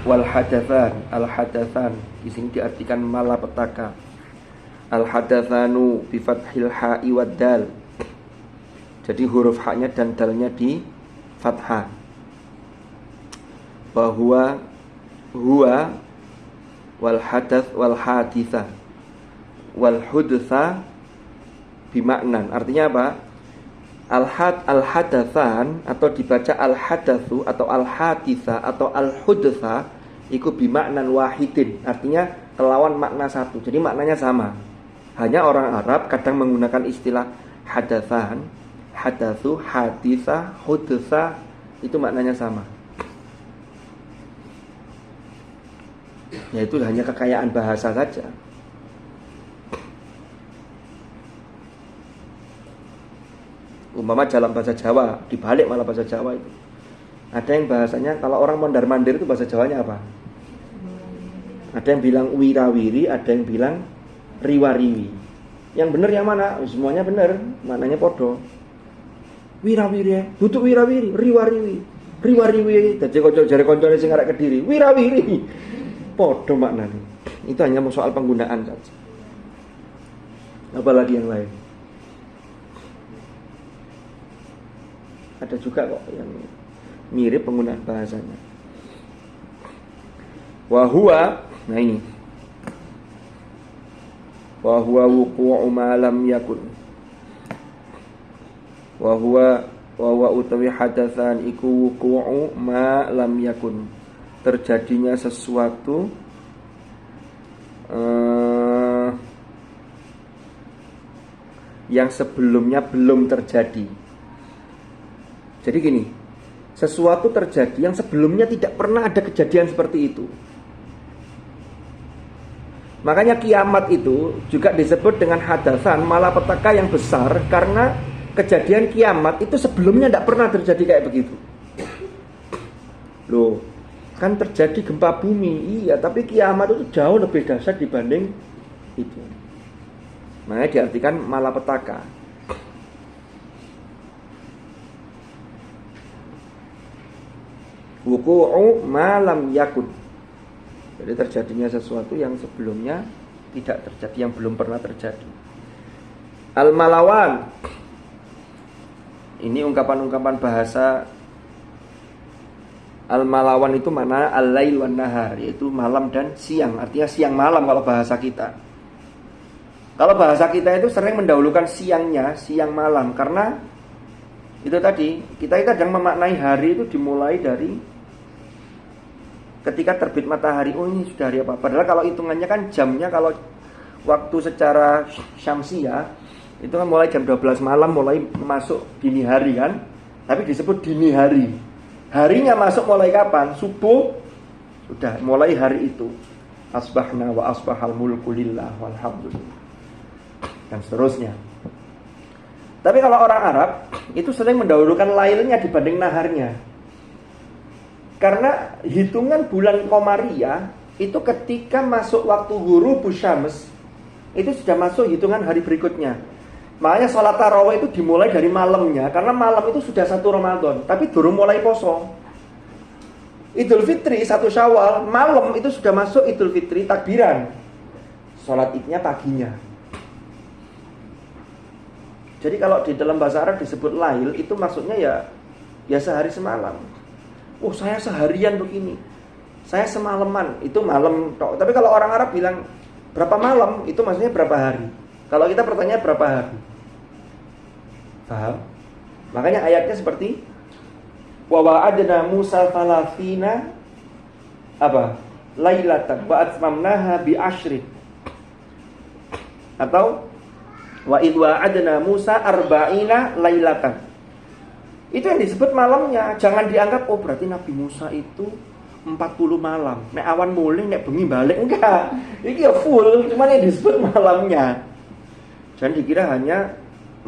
Speaker 1: wal hadatsan, al hadatsan di sini diartikan malapetaka. Al hadatsanu bi fathil ha'i wad dal. Jadi huruf ha-nya dan dalnya di fathah. Bahwa huwa wal hadath wal haditha wal hudtha bimaknan. Artinya apa? Al hadatsan atau dibaca al hadatsu atau al haditha atau al hudtha iku bimaknan wahidin. Artinya kelawan makna satu. Jadi maknanya sama. Hanya orang Arab kadang menggunakan istilah hadatsan, hadatsu, haditha, hudtha, itu maknanya sama. Ya itu hanya kekayaan bahasa saja. Umpama dalam bahasa Jawa, dibalik malah bahasa Jawa itu. Ada yang bahasanya kalau orang mondar-mandir itu bahasa Jawanya apa? Ada yang bilang wirawiri, ada yang bilang riwariwi. Yang benar yang mana? Semuanya benar, maknanya podo. Wirawiri, tutup wirawiri, riwariwi. Riwariwi, dadi kanca jare kancane sing arek Kediri, wirawiri. Podo maknanya. Itu hanya soal penggunaan saja. Apalagi yang lain? Ada juga kok yang mirip penggunaan bahasanya. Wa huwa, nah ini. Wa huwa wuqu'u ma lam yakun. Wa huwa utawi hadatsan iku wuqu'u ma lam yakun. Terjadinya sesuatu yang sebelumnya belum terjadi. Jadi gini, sesuatu terjadi yang sebelumnya tidak pernah ada kejadian seperti itu. Makanya kiamat itu juga disebut dengan hadatsan, malapetaka yang besar, karena kejadian kiamat itu sebelumnya tidak pernah terjadi kayak begitu. Loh, kan terjadi gempa bumi, iya, tapi kiamat itu jauh lebih dahsyat dibanding itu. Makanya diartikan malapetaka. Wuqu'u ma lam yakun. Jadi terjadinya sesuatu yang sebelumnya tidak terjadi, yang belum pernah terjadi. Al-malawan. Ini ungkapan-ungkapan bahasa. Al-malawan itu mana? Al-lail wan nahar, yaitu malam dan siang. Artinya siang malam kalau bahasa kita. Kalau bahasa kita itu sering mendahulukan siangnya, siang malam, karena itu tadi kita kadang memaknai hari itu dimulai dari ketika terbit matahari. Oh ini sudah hari apa? Padahal kalau hitungannya kan jamnya, kalau waktu secara syamsiah itu kan mulai jam 12 malam, mulai masuk dini hari kan. Tapi disebut dini hari. Harinya masuk mulai kapan? Subuh. Sudah mulai hari itu. Asbahna wa asbahal mulku lillah walhamdulillah. Dan seterusnya. Tapi kalau orang Arab itu sering mendahulukan lailnya dibanding naharnya. Karena hitungan bulan Komariah itu ketika masuk waktu ghurubus syams, itu sudah masuk hitungan hari berikutnya. Makanya sholat tarawih itu dimulai dari malamnya, karena malam itu sudah 1 Ramadan, tapi baru mulai poso. Idul Fitri 1 Syawal, malam itu sudah masuk Idul Fitri takbiran. Sholat idnya paginya. Jadi kalau di dalam bahasa Arab disebut lail, itu maksudnya ya sehari semalam. Oh, saya seharian begini, saya semalaman, itu malam. Tapi kalau orang Arab bilang berapa malam, itu maksudnya berapa hari. Kalau kita bertanya berapa hari, paham? Makanya ayatnya seperti wa wa'adna Musa 30 apa? Lailatan wa atmamnaha bi asyrin. Atau wa id wa'adna Musa 40 lailatan. Itu yang disebut malamnya. Jangan dianggap oh berarti Nabi Musa itu 40 malam. Nek awan mulih nek bengi balik, enggak. Iki ya full, cuman yang disebut malamnya. Jangan dikira hanya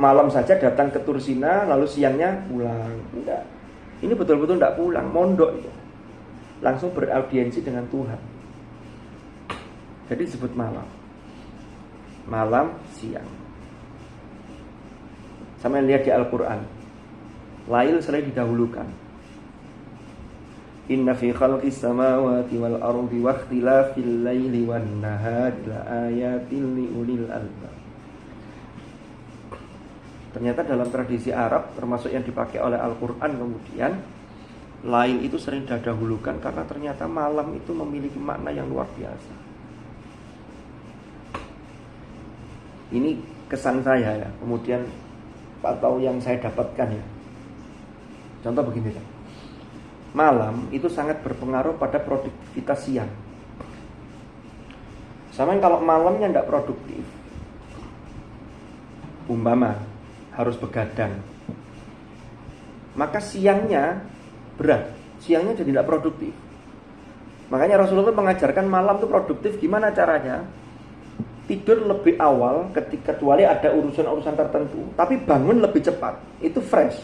Speaker 1: malam saja datang ke Tursina lalu siangnya pulang. Enggak. Ini betul-betul enggak pulang, mondok itu. Langsung beraudiensi dengan Tuhan. Jadi disebut malam. Malam, siang. Sama yang lihat di Al-Quran, lail selalu didahulukan. Inna fi khalqis samawati wal ardi wa ikhtilafil laili wan nahari la ayatin li ulil albab. Ternyata dalam tradisi Arab, termasuk yang dipakai oleh Al-Quran kemudian, lail itu sering didahulukan karena ternyata malam itu memiliki makna yang luar biasa. Ini kesan saya ya, kemudian atau yang saya dapatkan ya. Contoh begini kan. Malam itu sangat berpengaruh pada produktivitas siang. Sama kalau malamnya tidak produktif, umpama harus begadang, maka siangnya berat, siangnya jadi tidak produktif. Makanya Rasulullah mengajarkan malam itu produktif. Gimana caranya? Tidur lebih awal kecuali ada urusan-urusan tertentu, tapi bangun lebih cepat, itu fresh.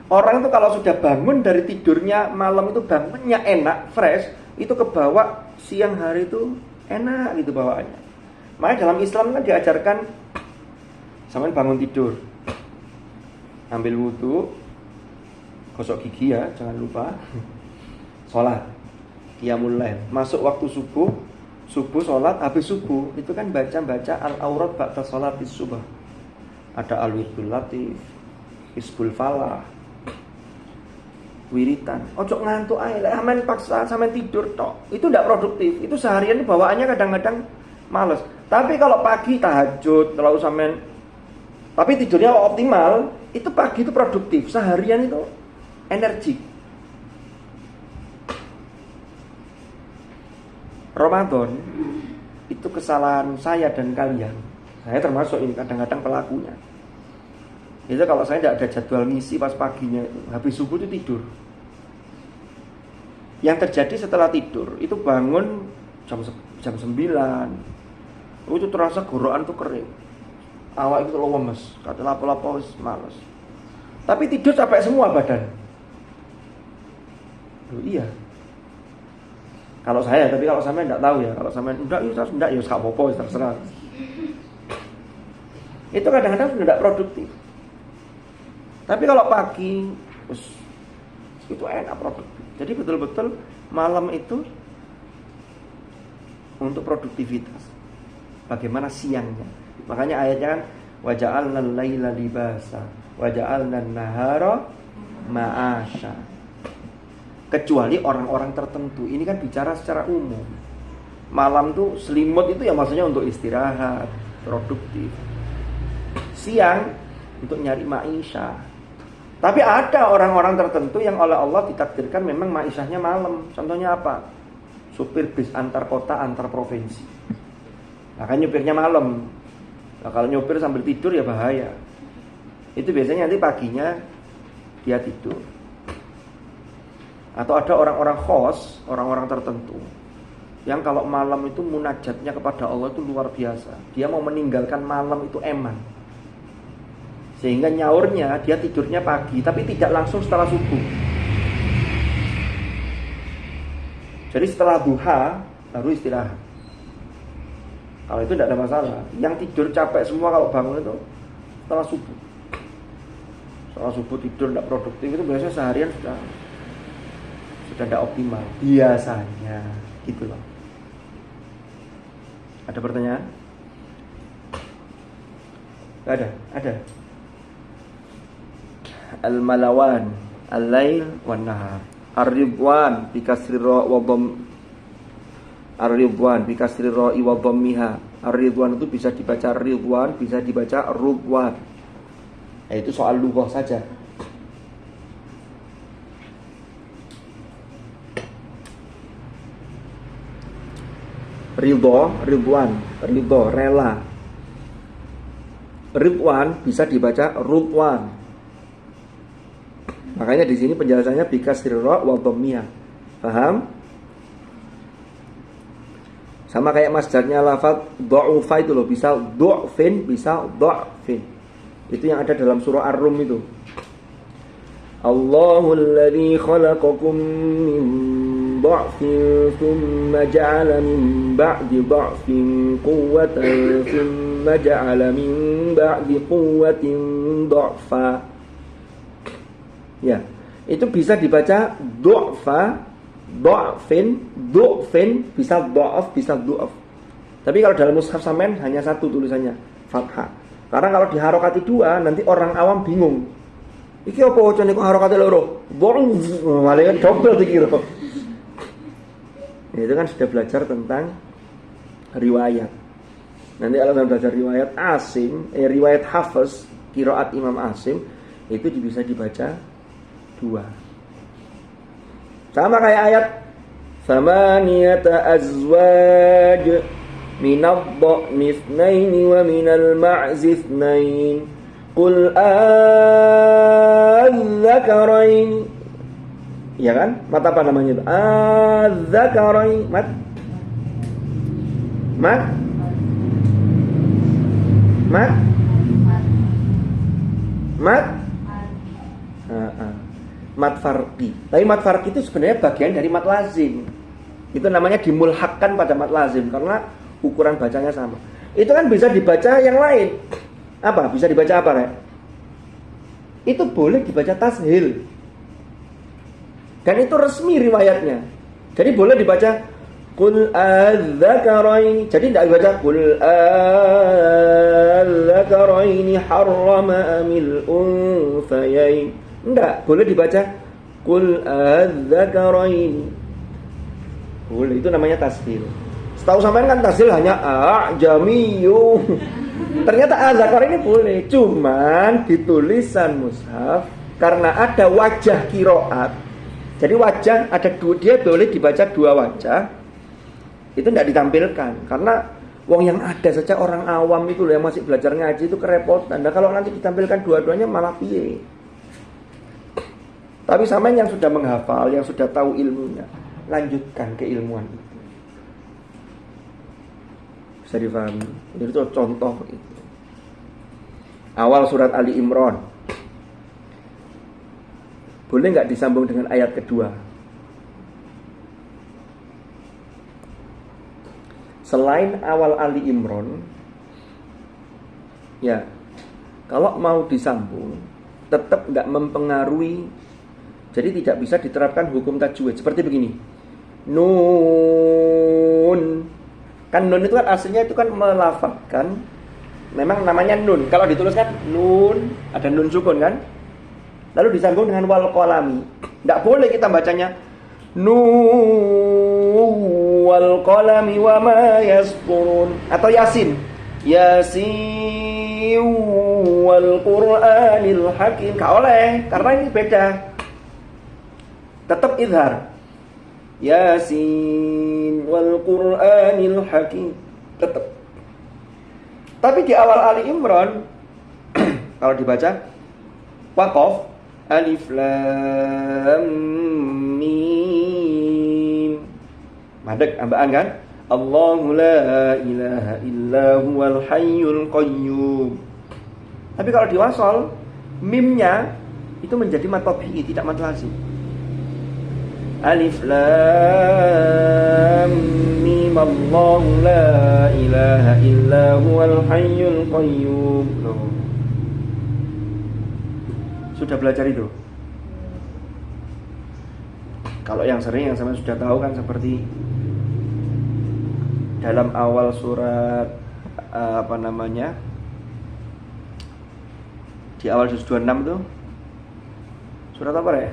Speaker 1: Orang itu kalau sudah bangun dari tidurnya malam itu bangunnya enak, fresh, itu kebawa siang hari itu enak gitu bawaannya. Makanya dalam Islam kan diajarkan sampean bangun tidur, ambil wudu, gosok gigi ya, jangan lupa, sholat, qiyamul lail, masuk waktu subuh sholat, habis subuh itu kan baca al-aurat ba'da sholatis subuh. Ada al-wirdul latif, Hizbul Falah, wiritan. Ojo ngantuk ae, lek sampean paksa sampean tidur tok, itu tidak produktif. Itu seharian bawaannya kadang-kadang males. Tapi kalau pagi tahajud, kalau sampean tapi tidurnya optimal, itu pagi itu produktif. Seharian itu energi. Ramadan itu kesalahan saya dan kalian. Saya termasuk ini kadang-kadang pelakunya. Itu kalau saya tidak ada jadwal ngisi pas paginya, habis subuh itu tidur. Yang terjadi setelah tidur itu bangun jam 9. Itu terasa gorokan tuh kering. Awak itu lemes, kata lapo-lapo males. Tapi tidur capek semua badan. Loh, iya. Kalau saya, tapi kalau sampean enggak tahu ya. Kalau sampean enggak ya enggak apa-apa, terserah. Itu kadang-kadang sudah enggak produktif. Tapi kalau pagi itu enak produktif. Jadi betul-betul malam itu untuk produktivitas. Bagaimana siangnya? Makanya ayatnya kan wa ja'alnal laila libasa wa ja'alnan nahara ma'asha. Kecuali orang-orang tertentu. Ini kan bicara secara umum. Malam tuh selimut itu ya maksudnya untuk istirahat, produktif. Siang untuk nyari maisha. Tapi ada orang-orang tertentu yang oleh Allah ditakdirkan memang maishahnya malam. Contohnya apa? Supir bis antar kota, antar provinsi. Nah kan nyupirnya malam. Nah kalau nyupir sambil tidur ya bahaya. Itu biasanya nanti paginya dia tidur. Atau ada orang-orang khos, orang-orang tertentu yang kalau malam itu munajatnya kepada Allah itu luar biasa. Dia mau meninggalkan malam itu eman. Sehingga nyaurnya dia tidurnya pagi, tapi tidak langsung setelah subuh. Jadi setelah duha baru istirahat. Kalau itu tidak ada masalah. Yang tidur capek semua kalau bangun itu setelah subuh. Setelah subuh tidur tidak produktif itu biasanya seharian sudah tidak optimal. Biasanya gitu loh. Ada pertanyaan? Ada. Al-malawan, al-lail wan nahar. Ar-ridwan bi kasri ra wa dham. Ar-ridwan bi kasri ra wa dhammiha. Ar-ridwan itu bisa dibaca ridwan, bisa dibaca rudwan. Itu soal lughah saja. Ridwan, rela. Ridwan bisa dibaca rudwan. Makanya di sini penjelasannya bi kasri ra wa dhammiyah. Paham? Sama kayak masdarnya lafaz dha'ufa itu loh, bisa du'fin, bisa dha'fin. Itu yang ada dalam surah Ar-Rum itu. Allahul ladzi khalaqakum min dha'fin thumma ja'ala min ba'di dha'fin quwwatan thumma ja'ala min ba'di quwwatin dha'fa. Ya, itu bisa dibaca du'fa, du'fin, bisa du'af, bisa du'af. Tapi kalau dalam mushaf sampean hanya satu tulisannya, fathah. Karena kalau diharokati dua, nanti orang awam bingung. Iki apa wacane kok harokate loro? Malah double dikira. Itu kan sudah belajar tentang riwayat. Nanti kalau belajar riwayat Asim, riwayat Hafiz, qiraat Imam Asim, itu bisa dibaca dua. Sama kayak ayat Samaniyata azwaj minadh-dha'ni itsnain wa minal ma'zi itsnain qul adzakarain. Ya kan? Mat apa namanya itu? Adzakarain. Mat mat farqi. Tapi mat farqi itu sebenarnya bagian dari mat lazim. Itu namanya dimulhakkan pada mat lazim karena ukuran bacanya sama. Itu kan bisa dibaca yang lain. Apa? Bisa dibaca apa, Rek? Itu boleh dibaca tashil. Dan itu resmi riwayatnya. Jadi boleh dibaca qul adzakarain. Jadi tidak dibaca qul adzakarain harrama amil unthayain. Enggak, boleh dibaca qul adzakarain. Boleh, itu namanya tashil. Setahu sampean kan tashil hanya a'jamiyyu. Ternyata adzakarain ini boleh, cuman di tulisan mushaf karena ada wajah qiraat. Jadi wajah ada dua, dia boleh dibaca dua wajah. Itu tidak ditampilkan karena wong yang ada saja orang awam itu loh yang masih belajar ngaji itu kerepotan. Nah, kalau nanti ditampilkan dua-duanya malah piye? Tapi sampean yang sudah menghafal, yang sudah tahu ilmunya, lanjutkan keilmuan itu. Bisa difahami. Itu contoh itu. Awal surat Ali Imran. Boleh nggak disambung dengan ayat kedua? Selain awal Ali Imran, ya, kalau mau disambung, tetap nggak mempengaruhi. Jadi tidak bisa diterapkan hukum tajwid seperti begini. Nun. Kan nun itu kan aslinya itu kan melafadzkan, memang namanya nun. Kalau dituliskan nun, ada nun sukun kan? Lalu disambung dengan wal qalami. Tidak boleh kita bacanya nun wal qalami wa ma yasqurun atau yasin. Yasin wal qur'anil hakim. Enggak boleh, karena ini beda. Tetap izhar. Yasin wal Qur'anil Hakim. Tetap. Tapi di awal Ali Imran kalau dibaca waqaf alif lam mim. Madek ambaan kan? Allahu la ilaha illa huwal hayyul qayyum. Tapi kalau diwasal mimnya itu menjadi mat tabi'i, tidak mat lazim. Alif Lam Mim Allahu la ilaha illa huwal hayyul qayyum. Loh. Sudah belajar itu? Kalau yang sering, yang sama sudah tahu kan, seperti dalam awal surat di awal juz 26 tuh surat apa ya?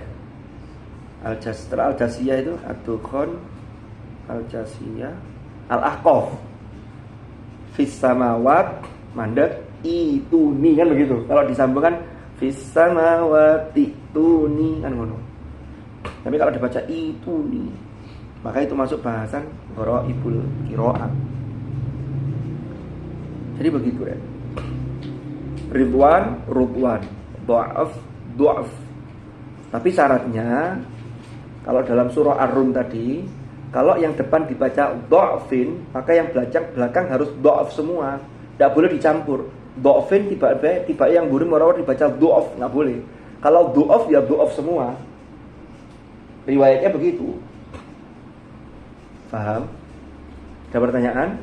Speaker 1: Al-Jasiyah itu Ad-Dukhan, Al-Jasiyah, Al-Ahqaf, Fis samawat mandat ituni, kan begitu. Kalau disambungkan Fis samawati tuni kan ngono. Tapi kalau dibaca ituni, maka itu masuk bahasan gharaibul qiraat. Jadi begitu ya. Ridwan, rudwan, du'af. Tapi syaratnya kalau dalam surah Ar-Rum tadi, kalau yang depan dibaca du'afin, maka yang belakang harus du'af semua. Tidak boleh dicampur. Du'afin tiba yang burim warawar dibaca du'af, nggak boleh. Kalau du'af ya du'af semua. Riwayatnya begitu. Paham? Ada pertanyaan?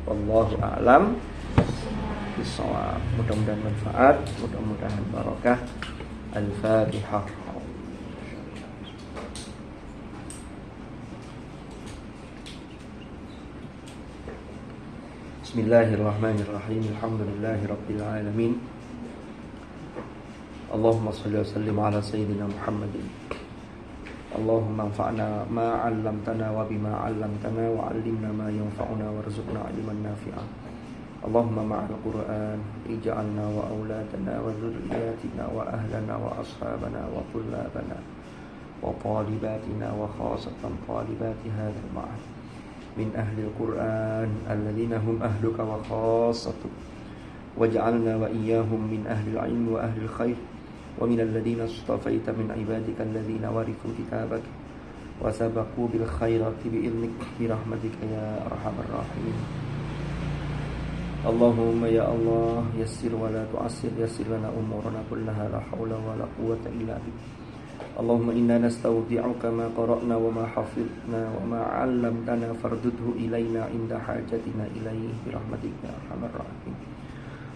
Speaker 1: Wallahu a'lam bishawab. Mudah-mudahan manfaat, mudah-mudahan barakah. Al-Fatihah. Bismillahirrahmanirrahim. Alhamdulillahirabbil alamin. Allahumma shalli wa sallim ala sayyidina Muhammadin. Allahumma anfa'na ma 'allamtana wa bima 'allamtana wa 'allimna ma yanfa'una warzuqna 'ilman nafi'an. Allahumma ma'al Qur'an ij'alna wa auladana wa dhurriyyatina wa ahlana wa ashabana wa tullabana wa talibatina wa khasatan talibati hadzal ma'had min ahli al-Qur'an alladhina hum ahluka wa khassatuka waj'alna wa iyyahum min ahli al-'ilmi wa ahli al-khair wa min alladhina istafaita min 'ibadika alladhina warithu kitabaka wa sabaqu bil khairati bi idhnika bi rahmatika ya arhamar rahimin. Allahumma ya Allah yassir wa la tu'assir, yassir lana umurana kullaha, la hawla wa la quwwata illa bik. Allahumma inna nastawdi'uka ma qara'na wa ma hafidhna wa ma 'allamtana fardudhu ilayna inda hajatina ilayhi bi rahmatika ya arhamar rahimin.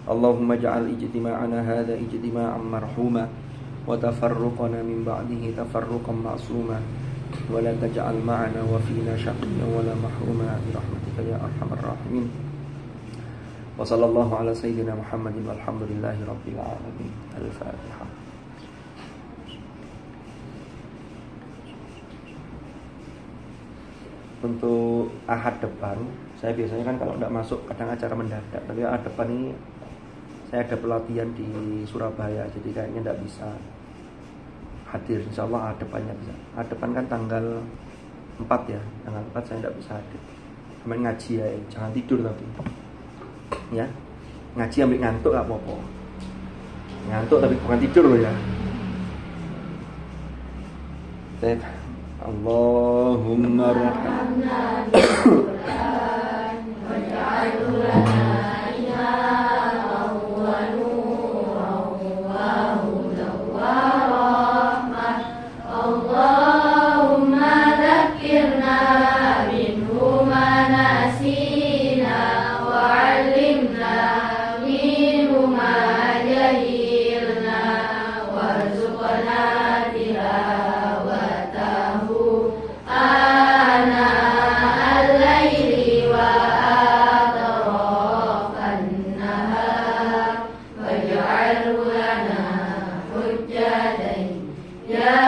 Speaker 1: Allahumma ij'al ijtima'ana hadha ijtima'an marhuma wa tafarruqana min ba'dihi tafarruqan ma'suma wa la taj'al ma'ana wa fina shaqiyyan wa la mahruma bi rahmatika ya arhamar rahimin. Wa sallallahu ala sayyidina Muhammadin walhamdulillahi rabbil alamin. Al-Fatihah. Untuk ahad depan, saya biasanya kan kalau tidak masuk kadang acara mendadak. Tapi ahad depan ini saya ada pelatihan di Surabaya, jadi kayaknya tidak bisa hadir. Insya Allah ahad depannya bisa. Ahad depan kan tanggal 4 ya, tanggal 4 saya tidak bisa hadir. Kemarin ngaji ya, jangan tidur tapi ya, ngaji ambil ngantuk gak apa-apa. Ngantuk tapi bukan tidur loh ya. Allahumma rahmana bil-Qur'an waj'alhu lana imaman wa nuran wa hudan wa rahmah. Allahumma dzakkirna minhu ma nasina wa 'allimna minhu ma jahilna warzuqna tilawatahu ana al-laili wa atrafan nahar waj'alhu lana hujjatan ya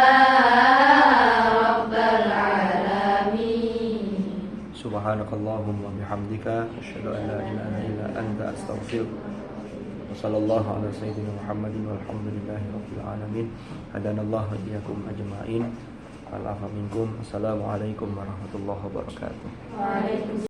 Speaker 1: rabbal alamin. Subhanakallahumma wa bihamdika asyhadu an la ilaha illa anta astaghfiruka wa sallallahu ala sayyidina Muhammadin walhamdulillahi rabbil alamin. Hadanallahu wa iyyakum ajma'in. Assalamualaikum warahmatullahi wabarakatuh. Waalaikumsalam.